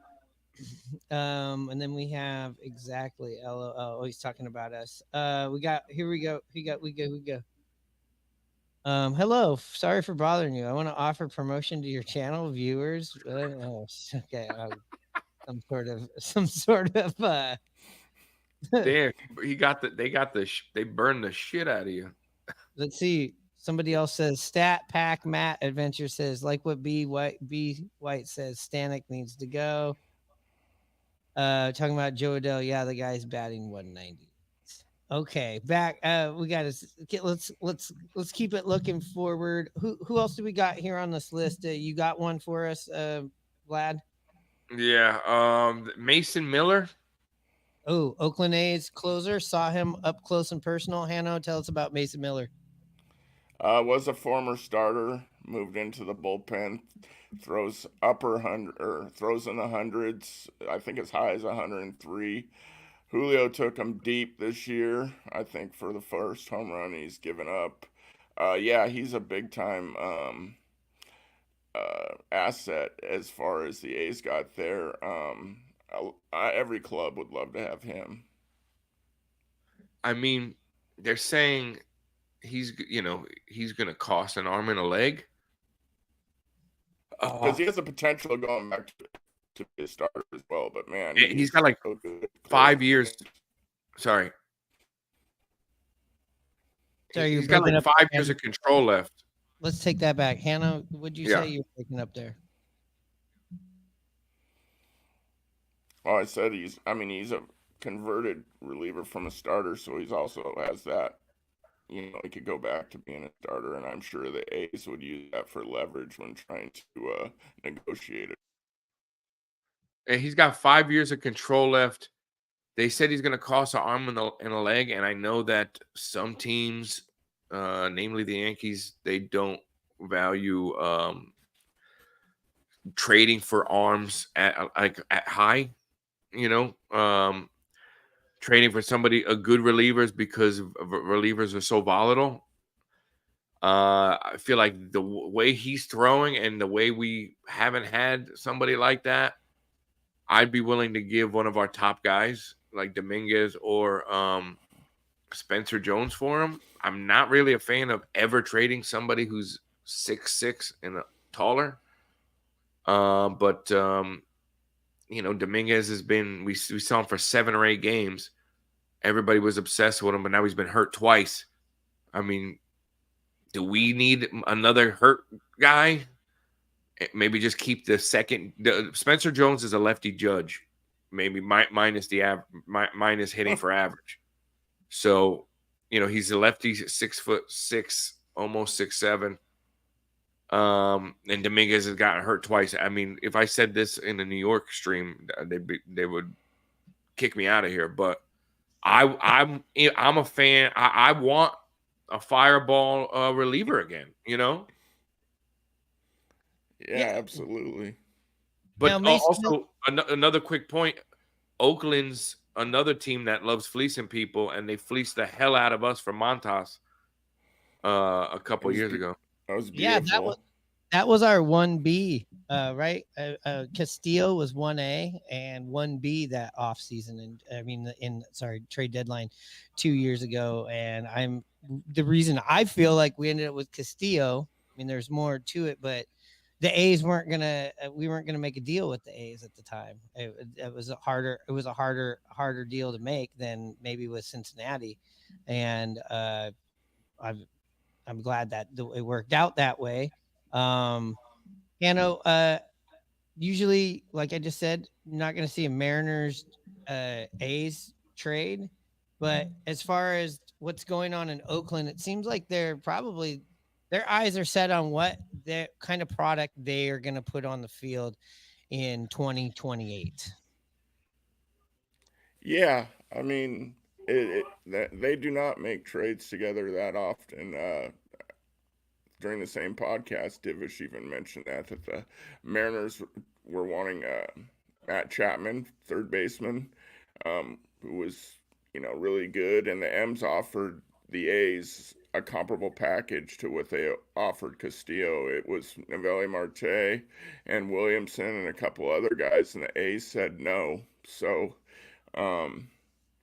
then we have exactly LOL. Oh, he's talking about us. We got here we go. We go. Hello. Sorry for bothering you. I want to offer promotion to your channel viewers. Okay. Some sort of There, they burned the shit out of you. Let's see. Somebody else says Stat Pack Matt Adventure says, like what B White says, Stanek needs to go. Talking about Joe Adele. Yeah, the guy's batting 190. Okay, back. We got to let's keep it looking forward. Who else do we got here on this list? You got one for us, Vlad? Yeah, Mason Miller. Oh, Oakland A's closer. Saw him up close and personal. Hanno, tell us about Mason Miller. Was a former starter, moved into the bullpen, throws throws in the hundreds. I think as high as 103. Julio took him deep this year, I think, for the first home run he's given up. Yeah, he's a big time asset as far as the A's got there. Every club would love to have him. I mean, they're saying he's going to cost an arm and a leg. Because he has the potential of going back to be a starter as well. But, man, he's got like so good. 5 years. Sorry. He's got like 5 years of control left. Let's take that back. Hannah, would you say you're picking up there? Well, I said he's a converted reliever from a starter, so he's also has that, he could go back to being a starter, and I'm sure the A's would use that for leverage when trying to negotiate it. And he's got 5 years of control left. They said he's going to cost an arm and a leg, and I know that some teams, namely the Yankees, they don't value trading for arms at high. Trading for a good relievers because relievers are so volatile. I feel like the way he's throwing and the way we haven't had somebody like that, I'd be willing to give one of our top guys like Dominguez or Spencer Jones for him. I'm not really a fan of ever trading somebody who's 6'6" and taller. But Dominguez has been, we saw him for 7 or 8 games. Everybody was obsessed with him, but now he's been hurt twice. I mean, do we need another hurt guy? Maybe just keep the second. Spencer Jones is a lefty judge, maybe minus hitting for average. So, he's a lefty, 6'6", almost 6'7". And Dominguez has gotten hurt twice. I mean, if I said this in the New York stream, they would kick me out of here. But I'm a fan. I want a fireball reliever again. Yeah, absolutely. But also another quick point: Oakland's another team that loves fleecing people, and they fleeced the hell out of us for Montas a couple years ago. That was beautiful. That was our 1B, right? Castillo was 1A and 1B that off season, and I mean, trade deadline 2 years ago. And the reason I feel like we ended up with Castillo. I mean, there's more to it, but the A's we weren't gonna make a deal with the A's at the time. It was a harder deal to make than maybe with Cincinnati, and I'm glad that it worked out that way. Usually, like I just said, you're not going to see a Mariners A's trade. But as far as what's going on in Oakland, it seems like their eyes are set on what the kind of product they are going to put on the field in 2028. Yeah, I mean, they do not make trades together that often. During the same podcast, Divish even mentioned that the Mariners were wanting Matt Chapman, third baseman, who was really good, and the M's offered the A's a comparable package to what they offered Castillo. It was Noelvi Marte and Williamson and a couple other guys, and the A's said no. So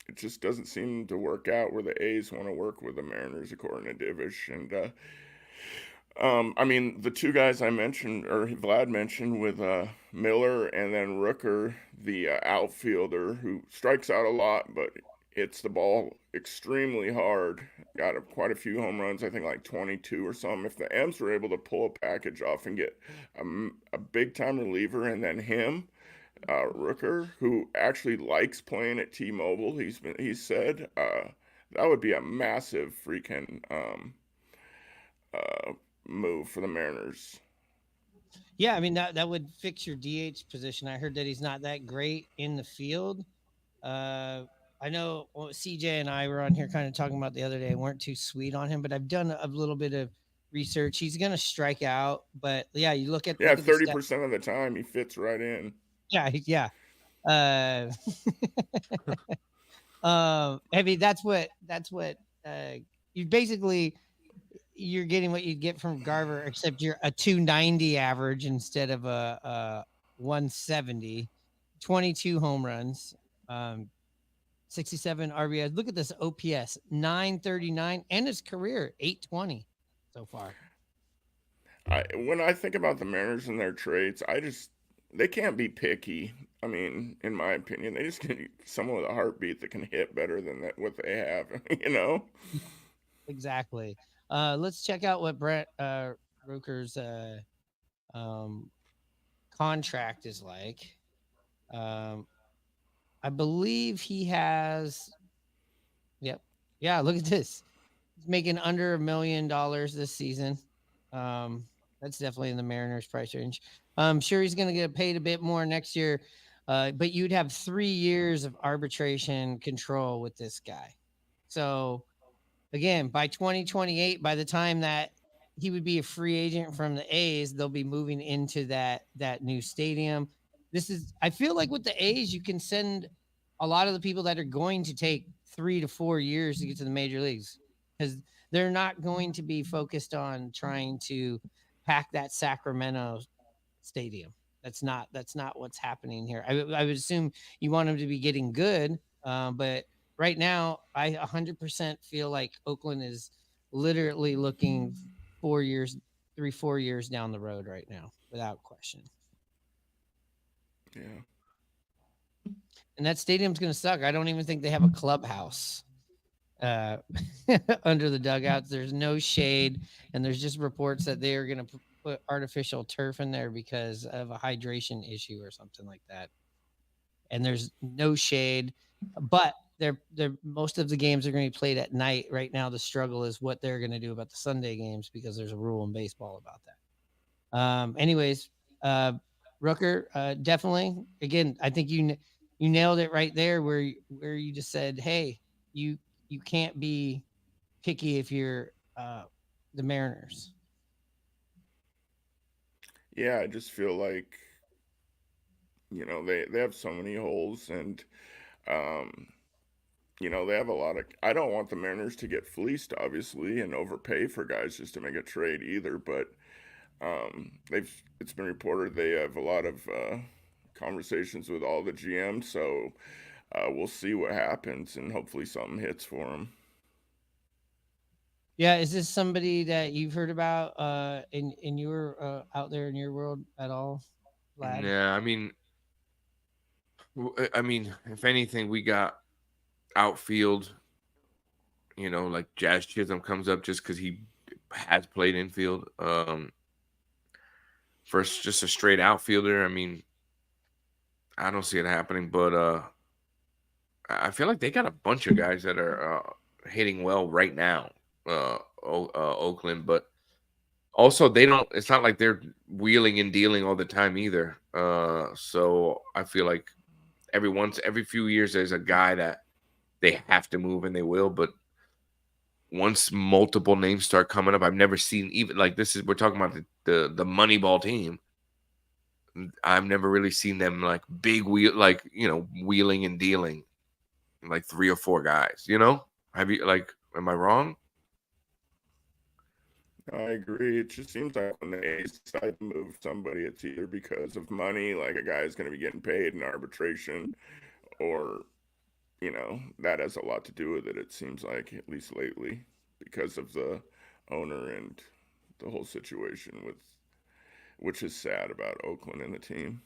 it just doesn't seem to work out where the A's want to work with the Mariners, according to Divish. And I mean, the two guys I mentioned, or Vlad mentioned, with Miller and then Rooker, the outfielder who strikes out a lot but hits the ball extremely hard. Got quite a few home runs, I think like 22 or something. If the M's were able to pull a package off and get a big time reliever, and then him, Rooker, who actually likes playing at T-Mobile, he said that would be a massive freaking move for the Mariners. Yeah, I mean that would fix your DH position. I heard that he's not that great in the field. I know CJ and I were on here kind of talking about the other day, weren't too sweet on him, but I've done a little bit of research. He's going to strike out, but yeah, you look at 30% of the time he fits right in. Yeah. I mean that's what you basically, you're getting what you get from Garver, except you're a 290 average instead of a 170, 22 home runs, 67 RBIs. Look at this OPS, 939, and his career 820 so far. When I think about the Mariners and their trades, they can't be picky. I mean, in my opinion, they just need someone with a heartbeat that can hit better than what they have, Exactly. Let's check out what Brent Rooker's contract is like. I believe he has. Yep. Yeah. Look at this. He's making under $1 million this season. That's definitely in the Mariners price range. I'm sure he's going to get paid a bit more next year, but you'd have 3 years of arbitration control with this guy. So again, by 2028, by the time that he would be a free agent from the A's, they'll be moving into that new stadium. I feel like with the A's, you can send a lot of the people that are going to take 3 to 4 years to get to the major leagues, because they're not going to be focused on trying to pack that Sacramento stadium. That's not what's happening here. I would assume you want them to be getting good, but right now, I 100% feel like Oakland is literally looking 4 years down the road right now, without question. Yeah. And that stadium's going to suck. I don't even think they have a clubhouse under the dugouts. There's no shade, and there's just reports that they are going to put artificial turf in there because of a hydration issue or something like that. And there's no shade, but they're most of the games are going to be played at night. Right now, the struggle is what they're going to do about the Sunday games, because there's a rule in baseball about that. Anyways, Rooker, definitely. Again, I think you nailed it right there, where you just said, hey, you can't be picky if you're the Mariners. Yeah, I just feel like they have so many holes, and they have a lot of. I don't want the Mariners to get fleeced, obviously, and overpay for guys just to make a trade either. But It's been reported they have a lot of conversations with all the GMs, so we'll see what happens, and hopefully something hits for them. Yeah, is this somebody that you've heard about in your out there in your world at all, lad? Yeah, I mean, if anything, we got outfield. Like Jazz Chisholm comes up just because he has played infield. First, just a straight outfielder. I mean, I don't see it happening, but I feel like they got a bunch of guys that are hitting well right now. Oakland, but also they don't. It's not like they're wheeling and dealing all the time either. So I feel like every few years, there's a guy that they have to move, and they will. But once multiple names start coming up, I've never seen, even like we're talking about the Moneyball team. I've never really seen them like big wheeling and dealing like 3 or 4 guys. Have you am I wrong? I agree. It just seems like when they decide to move somebody, it's either because of money, like a guy's going to be getting paid in arbitration, or that has a lot to do with it. It seems like, at least lately, because of the owner and the whole situation which is sad about Oakland and the team.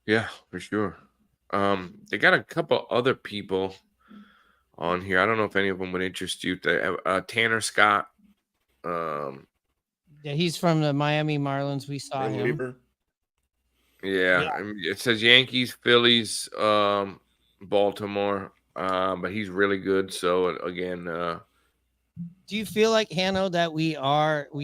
Yeah, for sure. They got a couple other people on here. I don't know if any of them would interest you. Tanner Scott. Yeah, he's from the Miami Marlins. We saw him. Reliever. Yeah, I mean, it says Yankees, Phillies, Baltimore, but he's really good. So again, do you feel like, Hanno, that we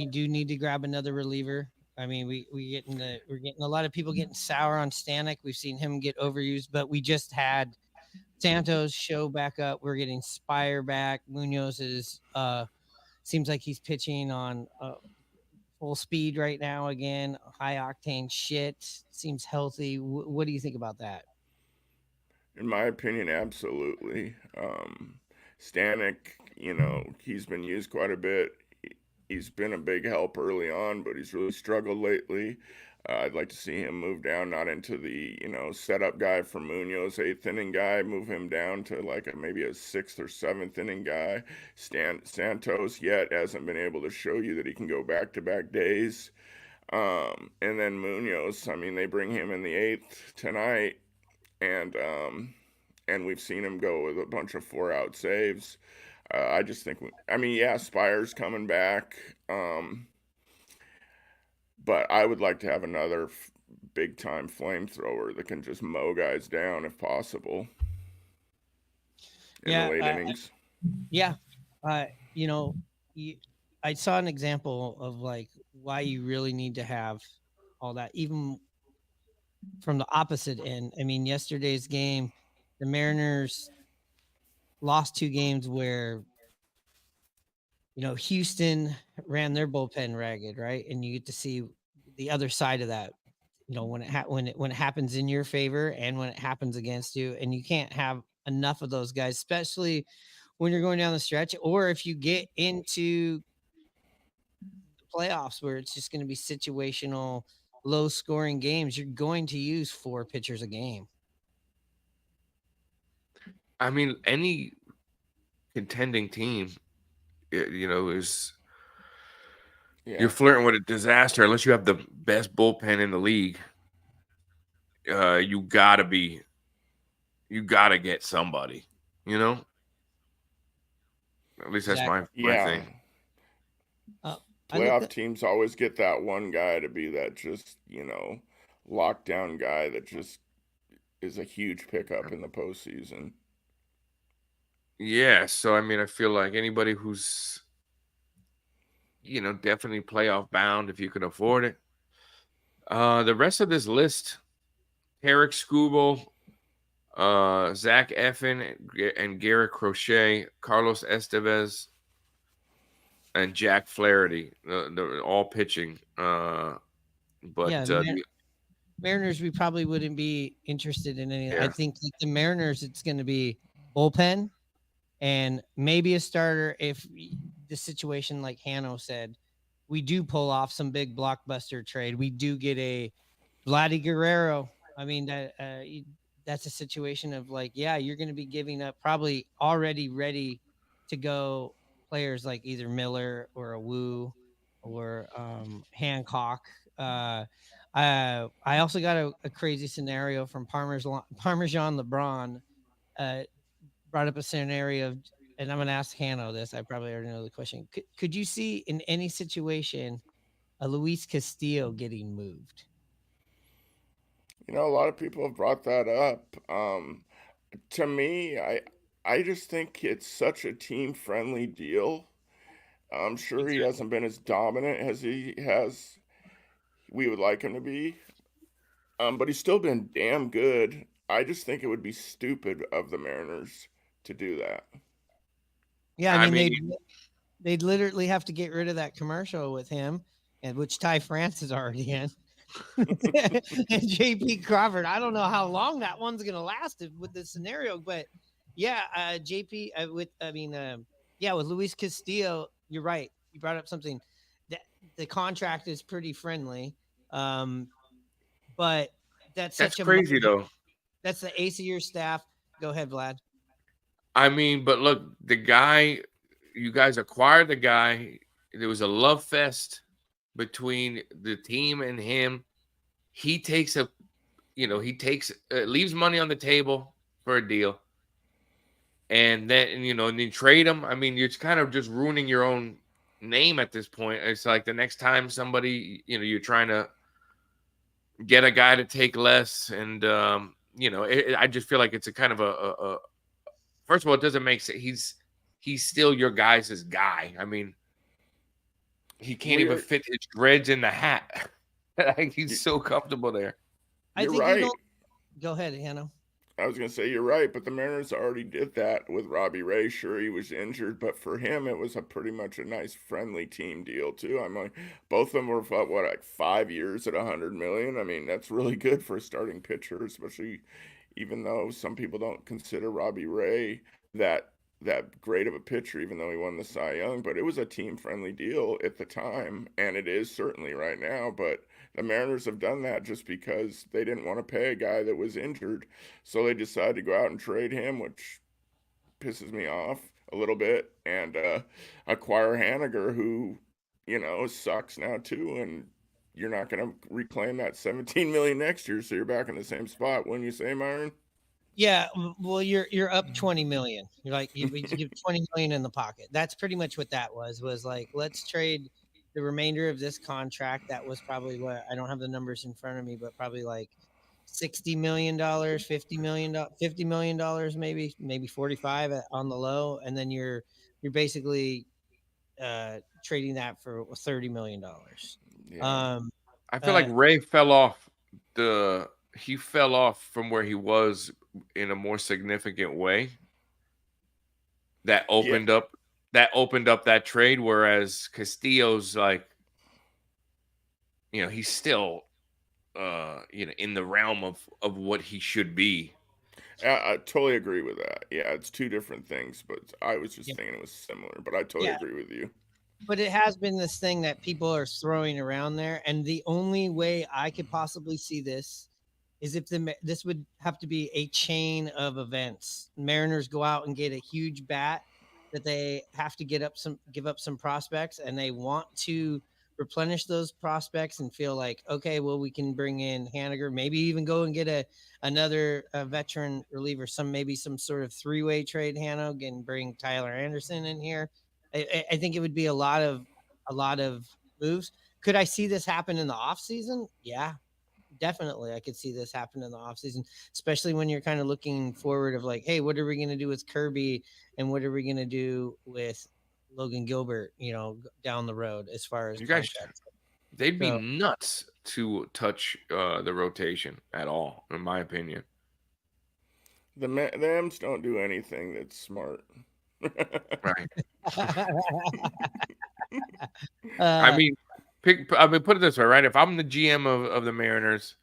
do need to grab another reliever? I mean, we're getting a lot of people getting sour on Stanek. We've seen him get overused, but we just had Santos show back up. We're getting Spire back. Munoz is seems like he's pitching on full speed right now again. High octane shit. Seems healthy. What do you think about that? In my opinion, absolutely. Stanek, he's been used quite a bit. He's been a big help early on, but he's really struggled lately. I'd like to see him move down, not into the, setup guy for Munoz, 8th inning guy, move him down to like maybe a 6th or 7th inning guy. Santos yet hasn't been able to show you that he can go back-to-back days. And then Munoz, I mean, they bring him in the 8th tonight, and we've seen him go with a bunch of 4-out saves. I just think, Spire's coming back. But I would like to have another big-time flamethrower that can just mow guys down if possible in the late innings. Yeah. I saw an example of like why you really need to have all that, even from the opposite end. I mean, yesterday's game, the Mariners lost 2 games where Houston ran their bullpen ragged, right? And you get to see the other side of that, when it happens in your favor and when it happens against you. And you can't have enough of those guys, especially when you're going down the stretch, or if you get into the playoffs where it's just going to be situational, low scoring games. You're going to use 4 pitchers a game. I mean, any contending team, is you're flirting with a disaster unless you have the best bullpen in the league. You gotta get somebody. At least that's my thing. Playoff teams always get that one guy to be that just lockdown guy that just is a huge pickup in the postseason. Yeah, so I mean, I feel like anybody who's, definitely playoff bound if you can afford it. The rest of this list: Tarek Skubal, Zach Eflin, and Garrett Crochet, Carlos Estevez, and Jack Flaherty. They're all pitching. But Mariners, we probably wouldn't be interested in any. Yeah. I think like the Mariners, it's going to be bullpen and maybe a starter if the situation, like Hanno said, we do pull off some big blockbuster trade, we do get a Vladdy Guerrero. I mean, that's a situation of like, yeah, you're going to be giving up probably already ready to go players like either Miller or a Wu or Hancock. I also got a crazy scenario from Parmesan LeBron. Brought up a scenario of, and I'm going to ask Hanno this. I probably already know the question. Could you see in any situation a Luis Castillo getting moved? You know, a lot of people have brought that up. To me, I just think it's such a team-friendly deal. I'm sure he hasn't been as dominant as we would like him to be. But he's still been damn good. I just think it would be stupid of the Mariners to do that. Yeah, I mean, they'd literally have to get rid of that commercial with him, and which Ty France is already in. And JP Crawford, I don't know how long that one's gonna last with this scenario, but yeah, JP with Luis Castillo, you're right. You brought up something that the contract is pretty friendly, but that's crazy though. That's the ace of your staff. Go ahead, Vlad. I mean, but look, the guy, you guys acquired the guy. There was a love fest between the team and him. He takes leaves money on the table for a deal. And then, and then trade him. I mean, you're kind of just ruining your own name at this point. It's like the next time somebody, you're trying to get a guy to take less. And, I just feel like it's a kind of a first of all, it doesn't make sense. He's still your guys' guy. I mean, he can't even fit his dreads in the hat. Like, he's so comfortable there. You're right. Go ahead, Hanno. I was going to say, you're right, but the Mariners already did that with Robbie Ray. Sure, he was injured, but for him, it was pretty much a nice, friendly team deal, too. I'm like, both of them were, like 5 years at $100 million? I mean, that's really good for a starting pitcher, especially even though some people don't consider Robbie Ray that great of a pitcher, even though he won the Cy Young. But it was a team-friendly deal at the time, and it is certainly right now, but the Mariners have done that just because they didn't want to pay a guy that was injured. So they decided to go out and trade him, which pisses me off a little bit, and acquire Haniger, who, sucks now too. And you're not going to reclaim that $17 million next year. So you're back in the same spot. Wouldn't you say, Myron? Yeah. Well, you're up 20 million. You're like, you give 20 million in the pocket. That's pretty much what that was like, let's trade the remainder of this contract. That was probably what, I don't have the numbers in front of me, but probably like $60 million, $50 million, maybe 45 on the low. And then you're basically trading that for $30 million. Yeah. I feel like Ray fell off from where he was in a more significant way. That opened up that trade, whereas Castillo's like, he's still in the realm of what he should be. I totally agree with that. Yeah, it's two different things, but I was just thinking it was similar, but I totally agree with you. But it has been this thing that people are throwing around there, and the only way I could possibly see this is if this would have to be a chain of events. Mariners go out and get a huge bat that they have to give up some prospects, and they want to replenish those prospects and feel like, okay, well, we can bring in Haniger, maybe even go and get another veteran reliever, maybe some sort of three-way trade, Hanno, and bring Tyler Anderson in here. I think it would be a lot of moves. Could I see this happen in the off season? Yeah, definitely. I could see this happen in the off season, especially when you're kind of looking forward of like, hey, what are we going to do with Kirby, and what are we going to do with Logan Gilbert, down the road as far as you guys, they'd be nuts to touch the rotation at all, in my opinion. The M's don't do anything that's smart. Right. I mean, put it this way, right? If I'm the GM of the Mariners,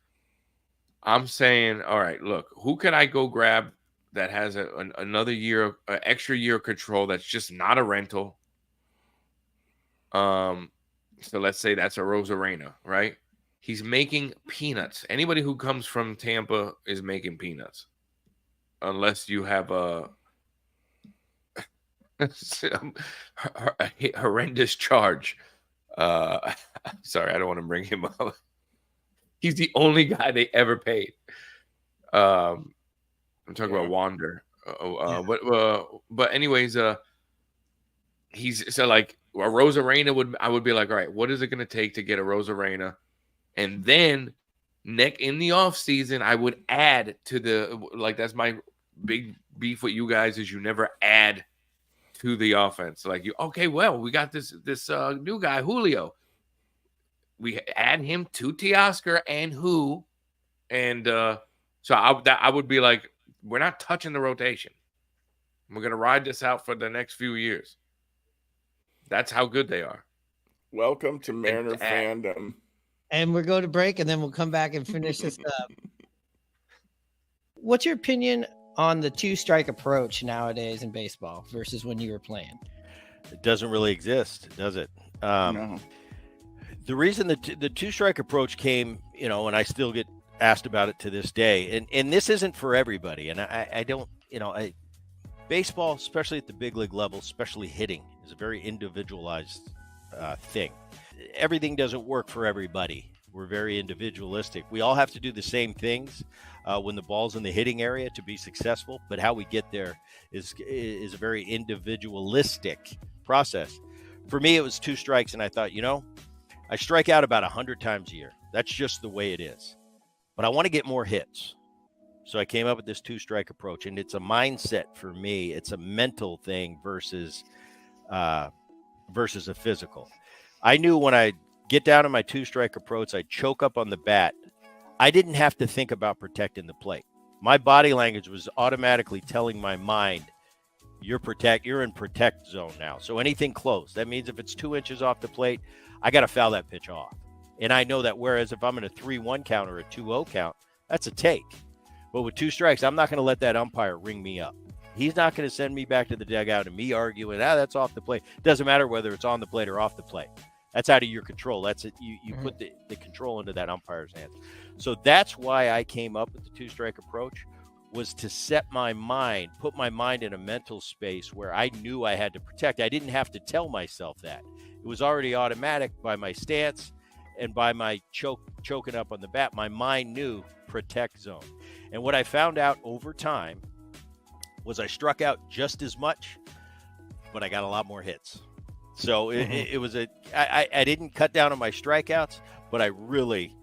I'm saying, all right, look, who can I go grab that has another year, extra year of control that's just not a rental? So let's say that's a Rosarena, right? He's making peanuts. Anybody who comes from Tampa is making peanuts, unless you have a horrendous charge. Sorry, I don't want to bring him up. He's the only guy they ever paid. I'm talking about Wander. But anyways, he's so like a Rosarena I would be like, all right, what is it going to take to get a Rosarena? And then in the off season, I would add to that's my big beef with you guys is you never add to the offense. Like we got this new guy, Julio. We add him to Teoscar and who, and so I would be like, we're not touching the rotation. We're gonna ride this out for the next few years. That's how good they are. Welcome to Mariner fandom. And we're going to break, and then we'll come back and finish this up. What's your opinion on the two-strike approach nowadays in baseball versus when you were playing? It doesn't really exist, does it? No. The reason the two-strike approach came, and I still get asked about it to this day, and this isn't for everybody. And I don't, baseball, especially at the big league level, especially hitting, is a very individualized thing. Everything doesn't work for everybody. We're very individualistic. We all have to do the same things when the ball's in the hitting area to be successful, but how we get there is a very individualistic process. For me, it was two strikes, and I thought, I strike out about 100 times a year. That's just the way it is. But I want to get more hits. So I came up with this two-strike approach, and it's a mindset for me. It's a mental thing versus a physical. I knew when I get down to my two-strike approach, I choke up on the bat. I didn't have to think about protecting the plate. My body language was automatically telling my mind, you're in protect zone now. So anything close, that means if it's 2 inches off the plate, I got to foul that pitch off. And I know that, whereas if I'm in a 3-1 count or a 2-0 count, that's a take. But with two strikes, I'm not going to let that umpire ring me up. He's not going to send me back to the dugout and me arguing, that's off the plate. Doesn't matter whether it's on the plate or off the plate. That's out of your control. That's it. You put the control into that umpire's hands. So that's why I came up with the two-strike approach, was to set my mind, put my mind in a mental space where I knew I had to protect. I didn't have to tell myself that. It was already automatic by my stance and by my choking up on the bat. My mind knew protect zone. And what I found out over time was I struck out just as much, but I got a lot more hits. So it was I didn't cut down on my strikeouts, but I really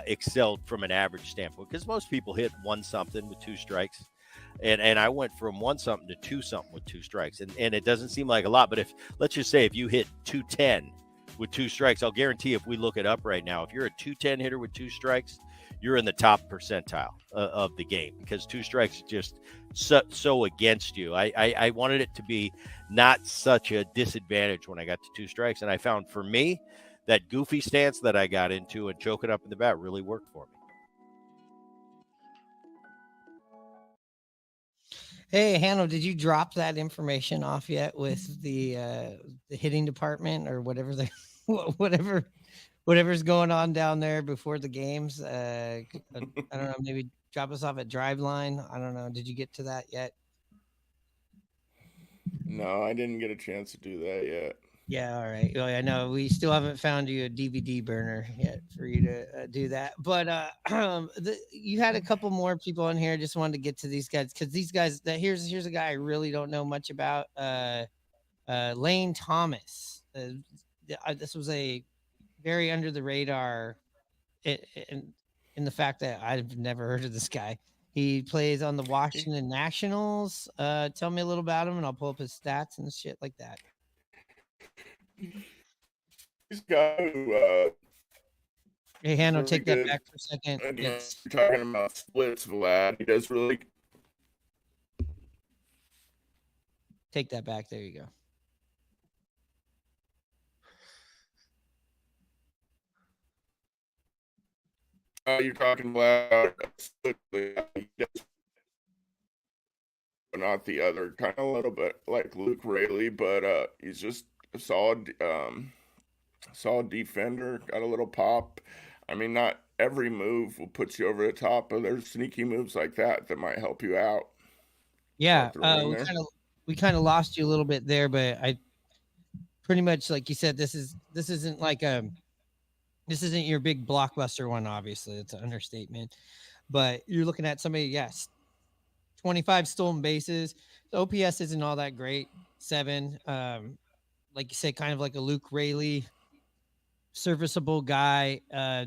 excelled from an average standpoint, because most people hit 1-something with two strikes. And I went from 1-something to 2-something with two strikes. And it doesn't seem like a lot, but let's just say if you hit 210 with two strikes, I'll guarantee if we look it up right now, if you're a 210 hitter with two strikes, you're in the top percentile of the game, because two strikes is just so against you. I wanted it to be not such a disadvantage when I got to two strikes. And I found, for me, that goofy stance that I got into and choking up in the bat really worked for me. Hey, Hanno, did you drop that information off yet with the hitting department or whatever whatever's going on down there before the games? I don't know, maybe drop us off at Driveline. I don't know. Did you get to that yet? No, I didn't get a chance to do that yet. Yeah, all right. Well, I know we still haven't found you a DVD burner yet for you to do that. But you had a couple more people on here. Just wanted to get to these guys, because these guys, here's a guy I really don't know much about. Lane Thomas. This was a very under the radar, in the fact that I've never heard of this guy. He plays on the Washington Nationals. Tell me a little about him, and I'll pull up his stats and shit like that. This guy who Hey, Hanno, really take that good. back for a second. Again, you're talking about splits, Vlad. He does really. Take that back. There you go. You're talking about splits, but not the other. Kind of a little bit like Luke Raley, but he's just a solid solid defender, got a little pop. I mean, not every move will put you over the top, but there's sneaky moves like that that might help you out. Yeah, Throw in there. we kind of lost you a little bit there, but I pretty much, like you said, this isn't like this isn't your big blockbuster one. Obviously, it's an understatement, but you're looking at somebody, yes, 25 stolen bases. The OPS isn't all that great, 7. Like you said, kind of like a Luke Rayleigh, serviceable guy.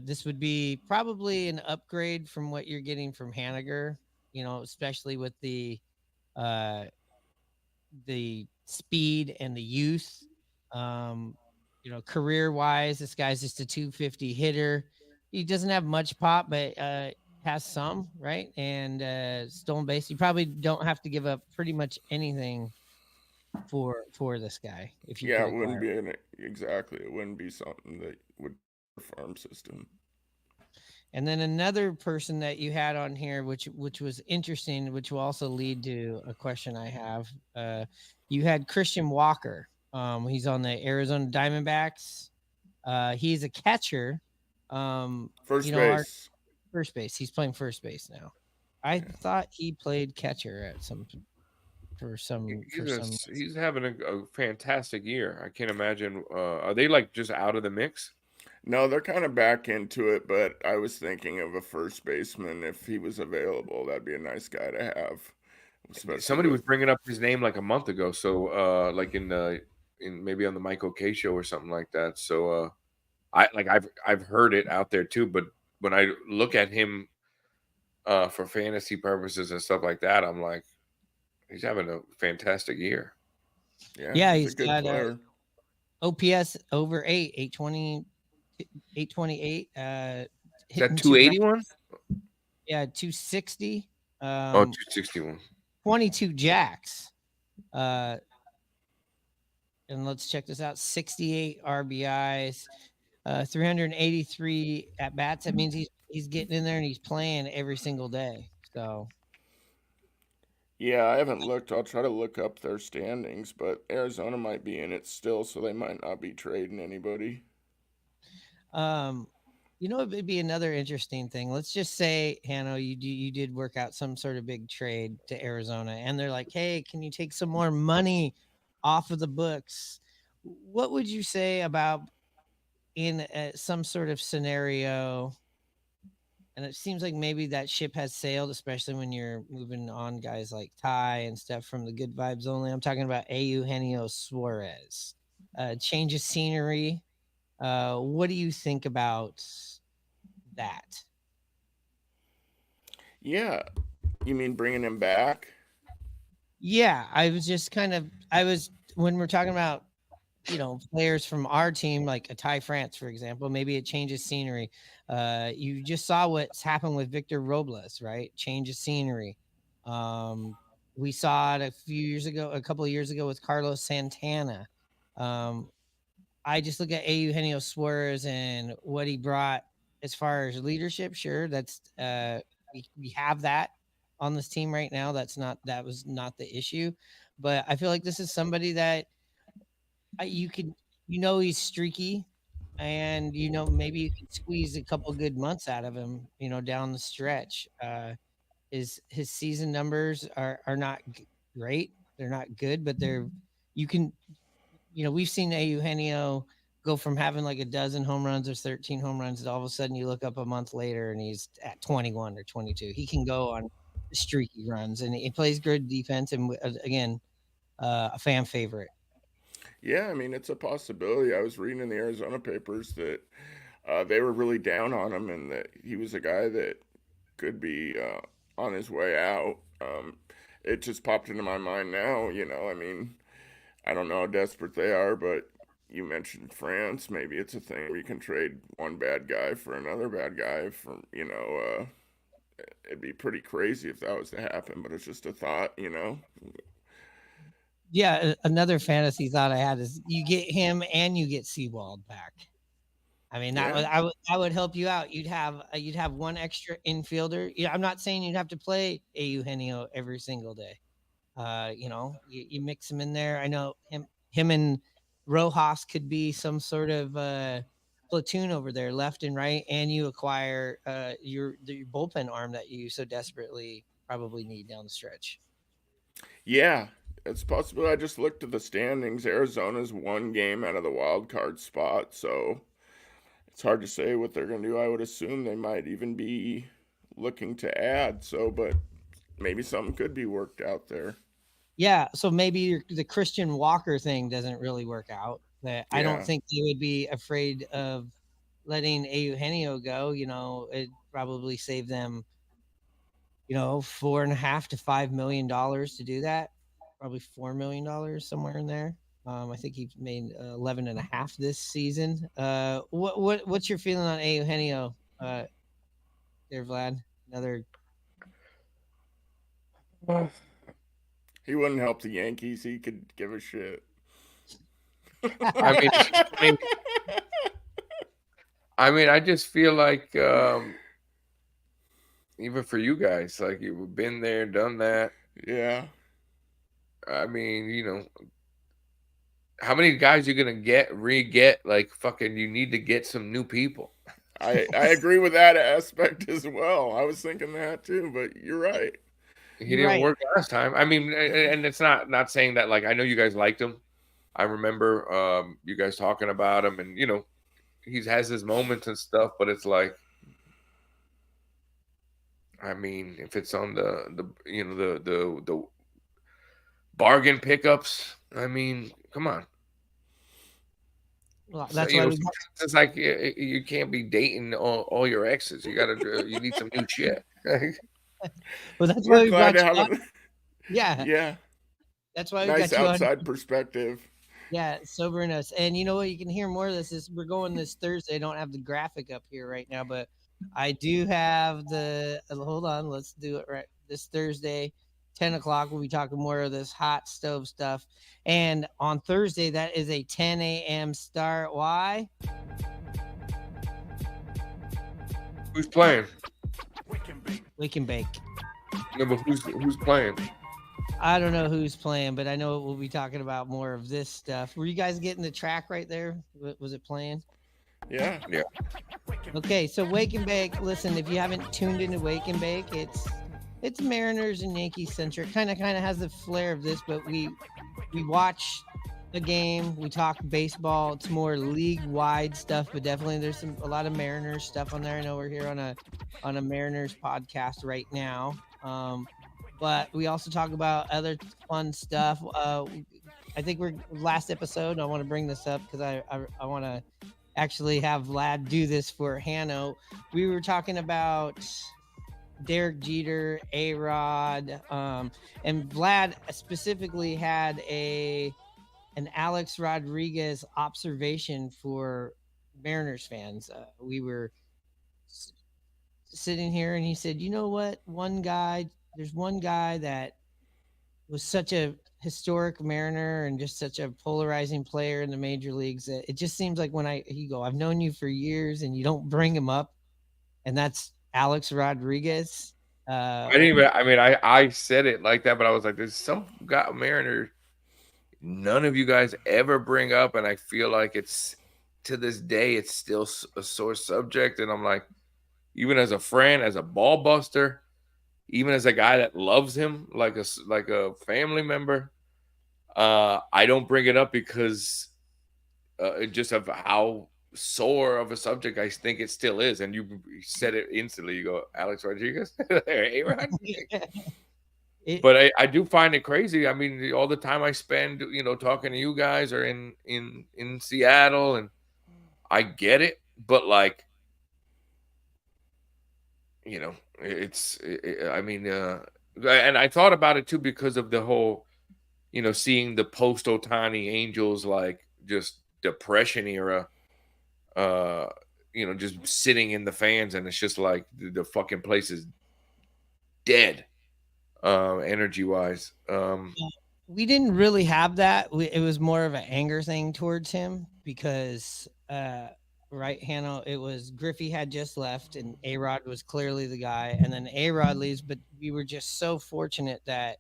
This would be probably an upgrade from what you're getting from Haniger, especially with the speed and the youth. Career wise, this guy's just a 250 hitter. He doesn't have much pop, but has some, right? And stolen base. You probably don't have to give up pretty much anything for this guy. If you Yeah, it wouldn't be exactly. It wouldn't be something that would farm system. And then another person that you had on here, which was interesting, which will also lead to a question I have. You had Christian Walker. He's on the Arizona Diamondbacks. He's a catcher. First base. First base. He's playing first base now. I thought he played catcher at some. He's having a fantastic year. I can't imagine. Are they like just out of the mix? No, they're kind of back into it, but I was thinking of a first baseman if he was available. That'd be a nice guy to have. Somebody was bringing up his name like a month ago, so like in maybe on the Michael K show or something like that. So I've heard it out there too, but when I look at him for fantasy purposes and stuff like that, I'm like, he's having a fantastic year. Yeah, he's got OPS over 820. 828. Is that 281? Yeah, 260. 261. 22 jacks. And let's check this out. 68 RBIs, 383 at bats. That means he's getting in there and he's playing every single day. So yeah, I haven't looked. I'll try to look up their standings, but Arizona might be in it still, so they might not be trading anybody. It'd be another interesting thing. Let's just say, Hanno, you did work out some sort of big trade to Arizona, and they're like, "Hey, can you take some more money off of the books?" What would you say about in some sort of scenario? And it seems like maybe that ship has sailed, especially when you're moving on guys like Ty and stuff from the Good Vibes Only. I'm talking about Eugenio Suarez. Change of scenery. What do you think about that? Yeah. You mean bringing him back? Yeah, I was when we're talking about, players from our team, like a Ty France, for example, maybe it changes scenery. You just saw what's happened with Victor Robles, right? Change of scenery. We saw it a couple of years ago with Carlos Santana. I just look at Eugenio Suarez and what he brought as far as leadership. Sure, that's we have that on this team right now. That was not the issue, but I feel like this is somebody that he's streaky, and maybe you can squeeze a couple of good months out of him, down the stretch. His season numbers are not great. They're not good, but we've seen Eugenio go from having like a dozen home runs or 13 home runs, and all of a sudden you look up a month later and he's at 21 or 22. He can go on streaky runs, and he plays good defense. And again, a fan favorite. Yeah, I mean, it's a possibility. I was reading in the Arizona papers that they were really down on him and that he was a guy that could be on his way out. It just popped into my mind now, I mean, I don't know how desperate they are, but you mentioned France. Maybe it's a thing where you can trade one bad guy for another bad guy it'd be pretty crazy if that was to happen, but it's just a thought, Yeah, another fantasy thought I had is you get him and you get Seawald back. I mean, that would help you out. You'd have one extra infielder. I'm not saying you'd have to play Eugenio every single day. You mix him in there. I know him and Rojas could be some sort of platoon over there, left and right, and you acquire your bullpen arm that you so desperately probably need down the stretch. Yeah, it's possible. I just looked at the standings. Arizona's 1 game out of the wild card spot, so it's hard to say what they're going to do. I would assume they might even be looking to add. So, but maybe something could be worked out there. Yeah, so maybe the Christian Walker thing doesn't really work out. That I don't Yeah. think they would be afraid of letting Eugenio go. It probably save them, $4.5 to $5 million to do that. Probably $4 million somewhere in there. I think he made 11.5 this season. What's your feeling on Eugenio, there, Vlad? Another. He wouldn't help the Yankees. He could give a shit. I just feel like even for you guys, like you've been there, done that. Yeah. I mean, how many guys you're gonna re-get? Like fucking, you need to get some new people. I agree with that aspect as well. I was thinking that too, but you're right. He didn't work last time. I mean, and it's not saying that, like, I know you guys liked him. I remember you guys talking about him, and he has his moments and stuff, but it's like, I mean, if it's on the bargain pickups, I mean, come on. Well, that's why it's like you can't be dating all your exes. You need some new shit. Well, that's why we got you. Yeah. That's why we nice got you outside perspective. Yeah, sobering us. And you know what? You can hear more of this. We're going this Thursday. I don't have the graphic up here right now, but I do have the. Hold on, let's do it right this Thursday, 10 o'clock. We'll be talking more of this hot stove stuff. And on Thursday, that is a 10 a.m. start. Why? Who's playing? Wake and Bake. No, but who's playing? I don't know who's playing, but I know we'll be talking about more of this stuff. Were you guys getting the track right there? Was it playing? Yeah. Okay, so Wake and Bake. Listen, if you haven't tuned into Wake and Bake, it's Mariners and Yankees centric. Kind of has the flair of this, but we watch the game. We talk baseball. It's more league wide stuff, but definitely there's a lot of Mariners stuff on there. I know we're here on a Mariners podcast right now. But we also talk about other fun stuff. I think last episode. I want to bring this up because I want to actually have Vlad do this for Hanno. We were talking about Derek Jeter, A-Rod, and Vlad specifically had an Alex Rodriguez observation for Mariners fans. We were sitting here and he said, you know what? There's one guy that was such a historic Mariner and just such a polarizing player in the major leagues that it just seems like I've known you for years and you don't bring him up, and that's Alex Rodriguez. I said it like that, but I was like, there's some guy Mariner none of you guys ever bring up, and I feel like it's to this day it's still a sore subject, and I'm like, even as a friend, as a ball buster, even as a guy that loves him like a family member, I don't bring it up because just of how sore of a subject I think it still is. And you said it instantly. You go, Alex Rodriguez, A-Rod. But I do find it crazy. I mean, all the time I spend, talking to you guys or in Seattle, and I get it, but like, and I thought about it too because of the whole, seeing the post Ohtani Angels, like just depression era, just sitting in the fans, and it's just like the fucking place is dead, energy wise. We didn't really have that. It was more of an anger thing towards him because, right, Hanno, it was Griffey had just left and A-Rod was clearly the guy, and then A-Rod leaves, but we were just so fortunate that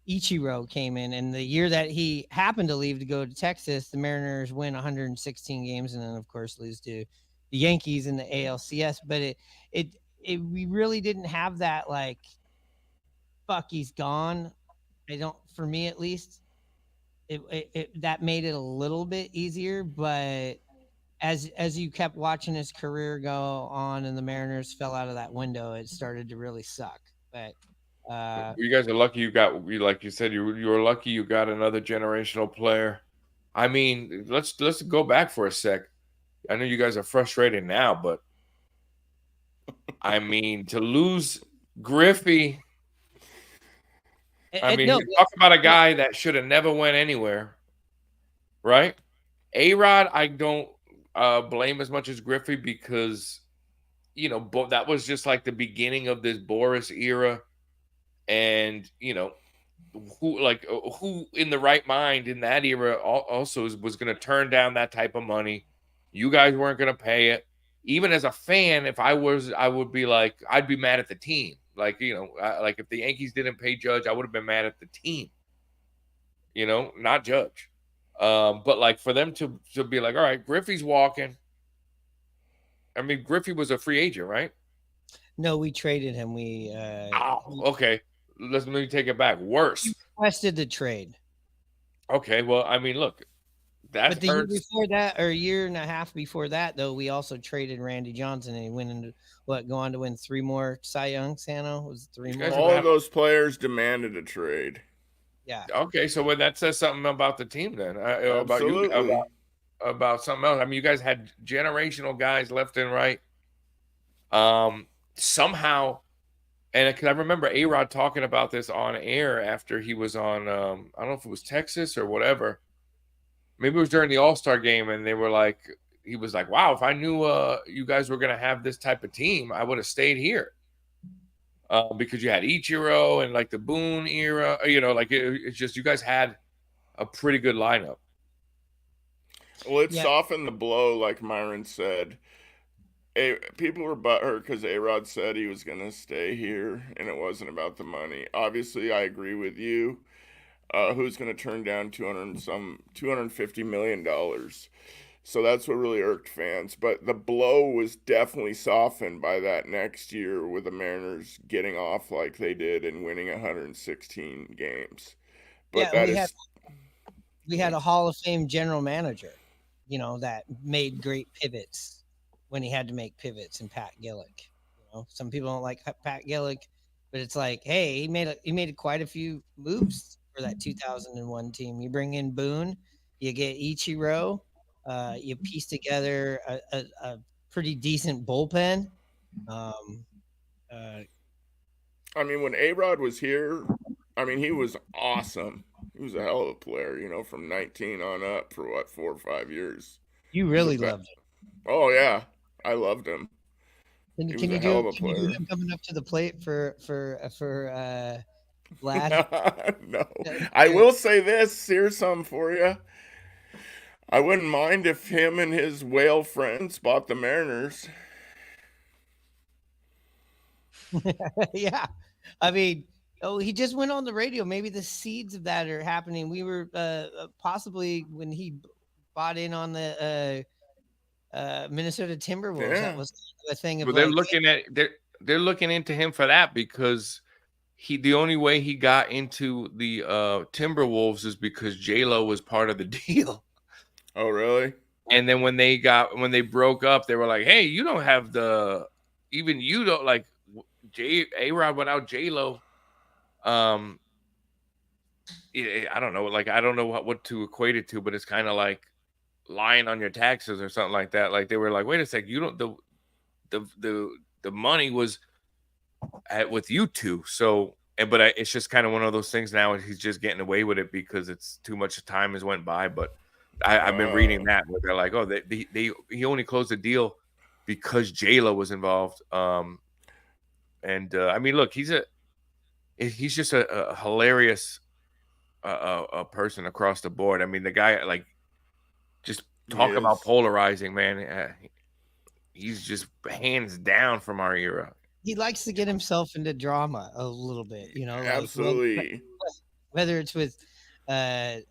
Ichiro came in, and the year that he happened to leave to go to Texas, the Mariners win 116 games, and then of course lose to the Yankees in the ALCS. But we really didn't have that like, fuck, he's gone. I don't, for me at least. That made it a little bit easier, but as you kept watching his career go on and the Mariners fell out of that window, it started to really suck. But you guys are lucky like you said, you were lucky you got another generational player. I mean, let's go back for a sec. I know you guys are frustrated now, but I mean, to lose Griffey, I mean, talk about a guy that should have never went anywhere, right? A-Rod, I don't blame as much as Griffey because, you know, that was just like the beginning of this Boris era. And, you know, who in the right mind in that era also was going to turn down that type of money. You guys weren't going to pay it. Even as a fan, if I would be like, I'd be mad at the team. Like, you know, like if the Yankees didn't pay Judge, I would have been mad at the team, you know, not Judge. But like for them to be like, all right, Griffey's walking. I mean, Griffey was a free agent, right? No, we traded him. Okay. Let me take it back. Worse. We requested the trade. Okay. Well, I mean, look, but the year before that, or a year and a half before that, though, we also traded Randy Johnson, and he went into go on to win 3 more Cy Young. Sano was 3 more. All of those players demanded a trade. Yeah. Okay, so when that says something about the team, then about you, about something else. I mean, you guys had generational guys left and right. Somehow, and because I remember A-Rod talking about this on air after he was on, I don't know if it was Texas or whatever. Maybe it was during the All-Star game, and they were like, he was like, wow, if I knew you guys were going to have this type of team, I would have stayed here. Because you had Ichiro and like the Boone era, you know, like it's just you guys had a pretty good lineup. Well, it softened the blow, like Myron said. People were butthurt because A-Rod said he was going to stay here, and it wasn't about the money. Obviously, I agree with you. Who's going to turn down $250 million? So that's what really irked fans. But the blow was definitely softened by that next year with the Mariners getting off like they did and winning 116 games. But we had a Hall of Fame general manager, you know, that made great pivots when he had to make pivots, in Pat Gillick. You know, some people don't like Pat Gillick, but it's like, hey, he made quite a few moves for that 2001 team. You bring in Boone, you get Ichiro, you piece together a pretty decent bullpen. I mean, when A-Rod was here, I mean, he was awesome. He was a hell of a player, you know, from 19 on up for 4 or 5 years. You really loved him. Oh yeah, I loved him. Can you do him coming up to the plate for Vlad? No. I will say this. Here's something for you. I wouldn't mind if him and his whale friends bought the Mariners. Yeah. I mean, he just went on the radio. Maybe the seeds of that are happening. We were possibly when he bought in on the Minnesota Timberwolves. Yeah. That was a thing. But they're looking into him for that because the only way he got into the Timberwolves is because J-Lo was part of the deal. Oh, really? And then when they broke up, they were like, "Hey, you don't have A-Rod without J-Lo." I don't know. Like, I don't know what to equate it to, but it's kind of like lying on your taxes or something like that. Like they were like, "Wait a sec, you don't the money was with you two." So, but it's just kind of one of those things now. He's just getting away with it because it's too much time has went by, but. I've been reading that where they're like, oh, he only closed the deal because J-Lo was involved. I mean, look, he's just a hilarious a person across the board. I mean, the guy, like, just talk about polarizing, man. He's just hands down from our era. He likes to get himself into drama a little bit, you know. Absolutely. whether it's with the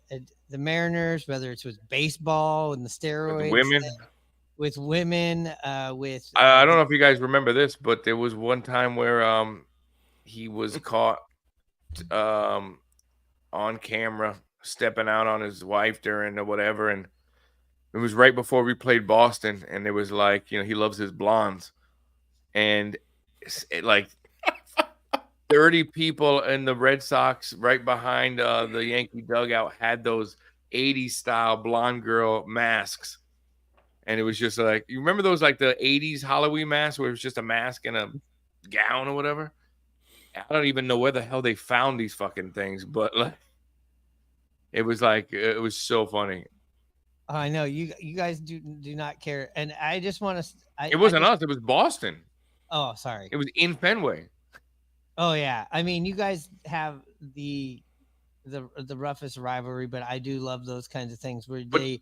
Mariners, whether it's with baseball and the With steroids, women. with women, with I don't know if you guys remember this, but there was one time where he was caught on camera stepping out on his wife during or whatever, and it was right before we played Boston, and it was like, he loves his blondes, and like 30 people in the Red Sox right behind the Yankee dugout had those 80s style blonde girl masks. And it was just like, you remember those, like the 80s Halloween masks where it was just a mask and a gown or whatever? I don't even know where the hell they found these fucking things, but like, it was so funny. I know you guys do not care, and I just want to. It wasn't us, it was Boston. Oh, sorry. It was in Fenway. Oh yeah, I mean, you guys have the roughest rivalry, but I do love those kinds of things where They're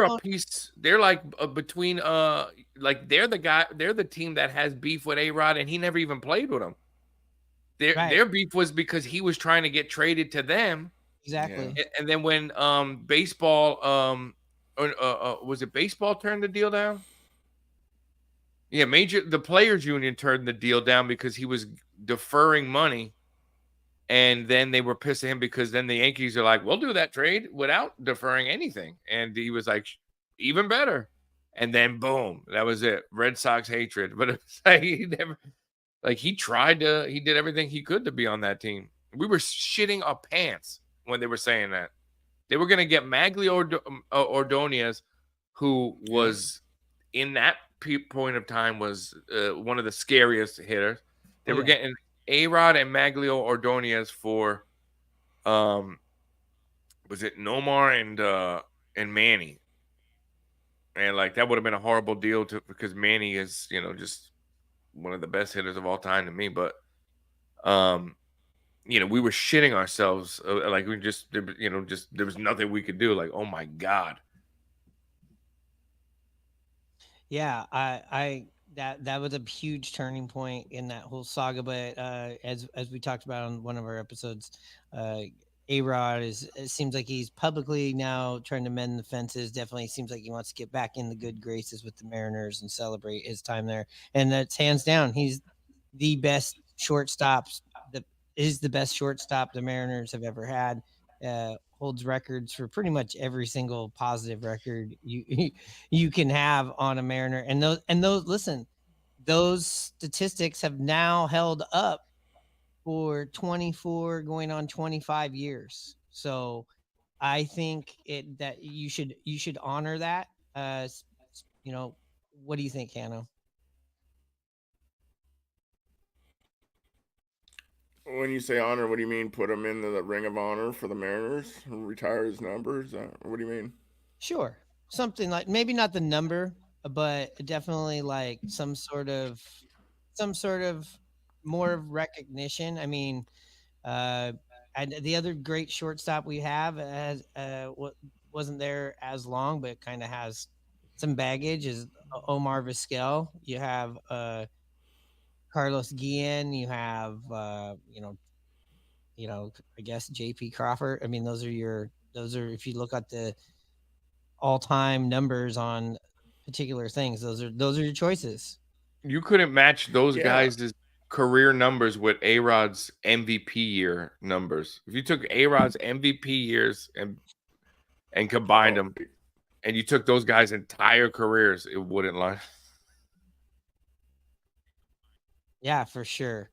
a piece. They're like between like they're the team that has beef with A-Rod, and he never even played with them. Their beef was because he was trying to get traded to them. Exactly. And then when baseball was it baseball turned the deal down? Yeah, the players union turned the deal down because he was deferring money. And then they were pissed at him because then the Yankees are like, we'll do that trade without deferring anything. And he was like, even better. And then boom, that was it. Red Sox hatred. But it was like he did everything he could to be on that team. We were shitting our pants when they were saying that. They were going to get Maglio Ordonez, who was in that point of time was one of the scariest hitters. They were getting A-Rod and Maglio Ordonez for was it Nomar and Manny. And like that would have been a horrible deal because Manny is, just one of the best hitters of all time to me, but we were shitting ourselves like we just there was nothing we could do, like, oh my god. Yeah, that was a huge turning point in that whole saga. But as we talked about on one of our episodes, A-Rod it seems like he's publicly now trying to mend the fences. Definitely seems like he wants to get back in the good graces with the Mariners and celebrate his time there. And that's hands down, he's the best shortstop. Is the best shortstop the Mariners have ever had. Holds records for pretty much every single positive record you can have on a Mariner. And those statistics have now held up for 24 going on 25 years. So I think that you should honor that. What do you think, Hanno? When you say honor, what do you mean? Put him in the Ring of Honor for the Mariners? Retire his numbers? What do you mean? Sure. Something like, maybe not the number, but definitely like some sort of more recognition. I mean, and the other great shortstop we have wasn't there as long, but kind of has some baggage is Omar Vizquel. You have Carlos Guillen. You have I guess JP Crawford. I mean, those are if you look at the all-time numbers on particular things, those are your choices. You couldn't match those guys' career numbers with A-Rod's MVP year numbers. If you took A-Rod's MVP years and combined them, and you took those guys' entire careers, it wouldn't lie. Yeah, for sure.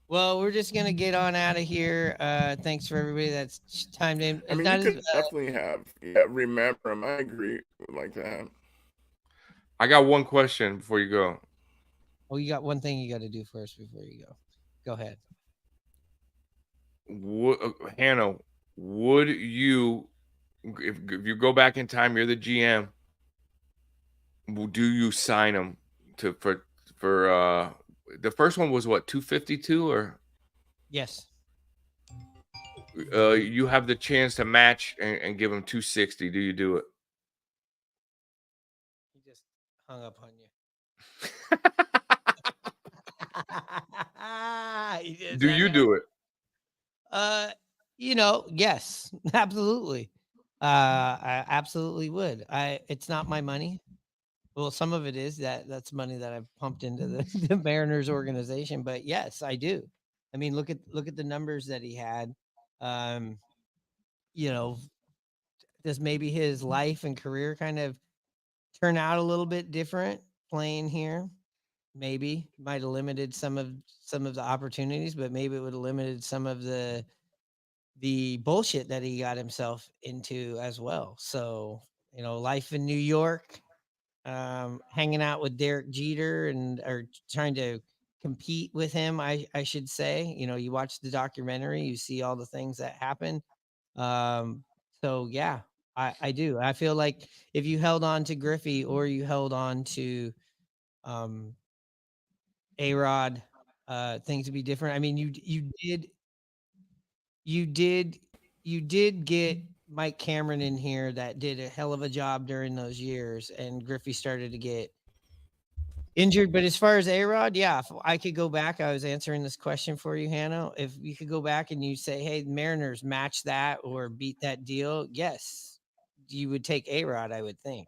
Well, we're just gonna get on out of here. Thanks for everybody that's chimed in. I mean, you could definitely have remember him. I agree like that. I got one question before you go. Oh, you got one thing you got to do first before you go. Go ahead. Hanno, would you, if you go back in time, you're the GM, do you sign him for the first one was what, 252 or? Yes. You have the chance to match and give him 260. Do you do it? He just hung up on you. Do you do it? Yes, absolutely. I absolutely would. It's not my money. Well, some of it is that's money that I've pumped into the, the Mariners organization, but yes, I do. I mean, look at the numbers that he had. Um, you know, does maybe his life and career kind of turn out a little bit different playing here? Maybe might have limited some of the opportunities, but maybe it would have limited some of the bullshit that he got himself into as well. So, life in New York, hanging out with Derek Jeter and or trying to compete with him, I should say. You watch the documentary, you see all the things that happen. Um, so yeah, I do. I feel like if you held on to Griffey or you held on to um A-Rod, things would be different. I mean, you did you did get Mike Cameron in here that did a hell of a job during those years, and Griffey started to get injured. But as far as A-Rod, yeah, if I could go back, I was answering this question for you, Hannah. If you could go back and you say, hey, Mariners match that or beat that deal, yes, you would take A-Rod, I would think.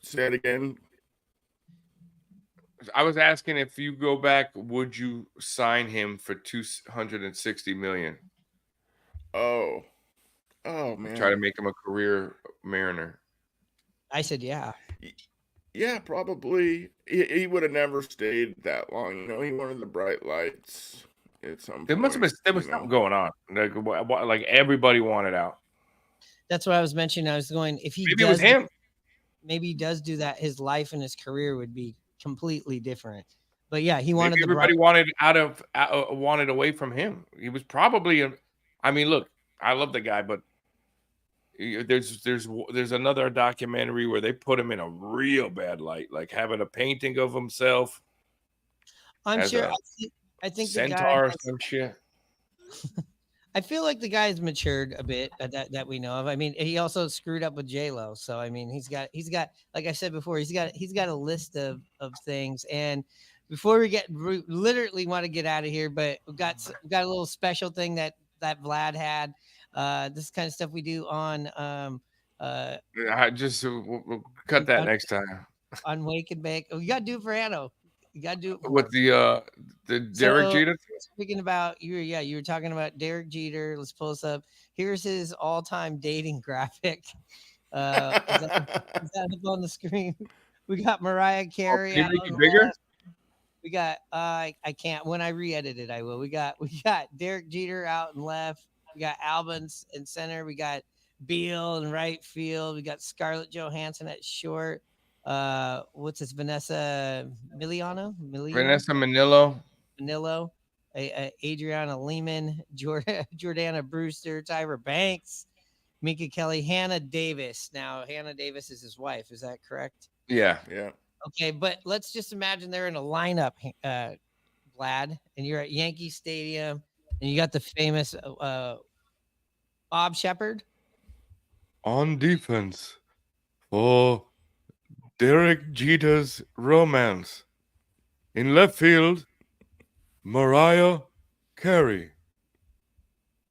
Say it again. I was asking if you go back, would you sign him for $260 million? Oh man. Try to make him a career Mariner. I said, yeah. Yeah, probably. He would have never stayed that long. He wanted the bright lights at some There must have been point, something going on. Like everybody wanted out. That's what I was mentioning. I was going, if he Maybe it was him. Maybe he does do that, his life and his career would be completely different. But yeah, he wanted Maybe everybody wanted away from him. He was probably I mean, look, I love the guy, but there's another documentary where they put him in a real bad light, like having a painting of himself. I'm as sure. a I think the centaur guy or has, some shit. I feel like the guy's matured a bit that we know of. I mean, he also screwed up with J-Lo. So I mean, he's got like I said before, he's got a list of things. And before we literally want to get out of here, but we've got a little special thing that Vlad had. This kind of stuff we do on I just we'll cut that next time. On Wake and Bake. Oh, you gotta do it for Hanno. You gotta do it for With the Derek Jeter. Speaking about you were talking about Derek Jeter. Let's pull this up. Here's his all-time dating graphic. Is that up on the screen? We got Mariah Carey. Can you make it bigger? We got I can't. When I re-edit it, I will. We got Derek Jeter out in left. We got Albans in center. We got Beal in right field. We got Scarlett Johansson at short. What's this? Vanessa Manillo, Adriana Lehman, Jordana Brewster, Tyra Banks, Minka Kelly, Hannah Davis. Now, Hannah Davis is his wife. Is that correct? Yeah. Okay, but let's just imagine they're in a lineup, Vlad, and you're at Yankee Stadium, and you got the famous Bob Shepard. On defense for Derek Jeter's romance. In left field, Mariah Carey.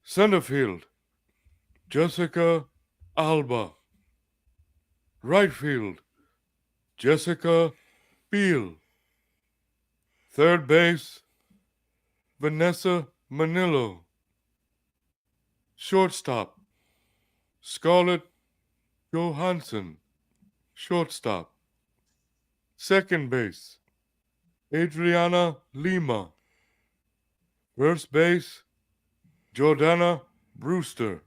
Center field, Jessica Alba. Right field, Jessica Biel. Third base, Vanessa Manillo. Shortstop, Scarlett Johansson. Shortstop. Second base, Adriana Lima. First base, Jordana Brewster.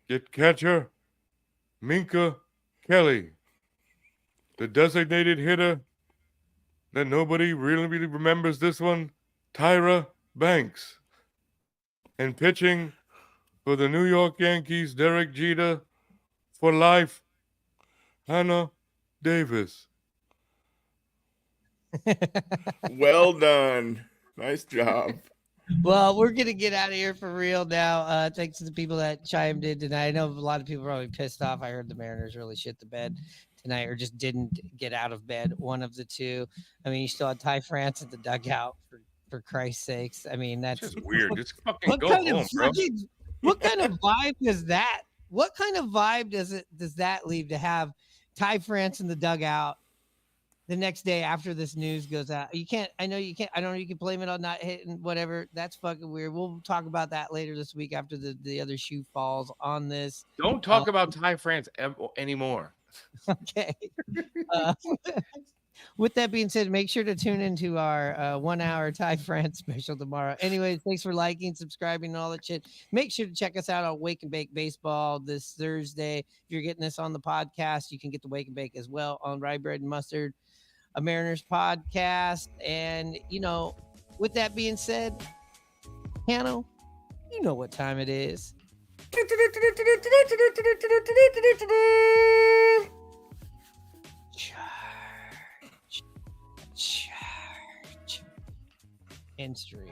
Get catcher, Minka Kelly. The designated hitter that nobody really remembers this one, Tyra Banks. And pitching for the New York Yankees, Derek Jeter. For life, Hannah Davis. Well done. Nice job. Well, we're gonna get out of here for real now. Thanks to the people that chimed in tonight. I know a lot of people are probably pissed off. I heard the Mariners really shit the bed. tonight, or just didn't get out of bed. One of the two. I mean, you still had Ty France at the dugout for Christ's sakes. I mean, that's Just weird. Just fucking what go kind home, of bro. what kind of vibe does that? What kind of vibe does that leave to have Ty France in the dugout the next day after this news goes out? You can't. I know you can't. I don't know. You can blame it on not hitting whatever. That's fucking weird. We'll talk about that later this week after the other shoe falls on this. Don't talk about Ty France anymore. Okay. Uh, with that being said, make sure to tune into our 1 hour Ty France special tomorrow. Anyways, thanks for liking, subscribing, and all that shit. Make sure to check us out on Wake and Bake Baseball this Thursday. If you're getting this on the podcast, you can get the Wake and Bake as well on Rye Bread and Mustard, a Mariners podcast. And, with that being said, Hanno, you know what time it is. Charge. End stream.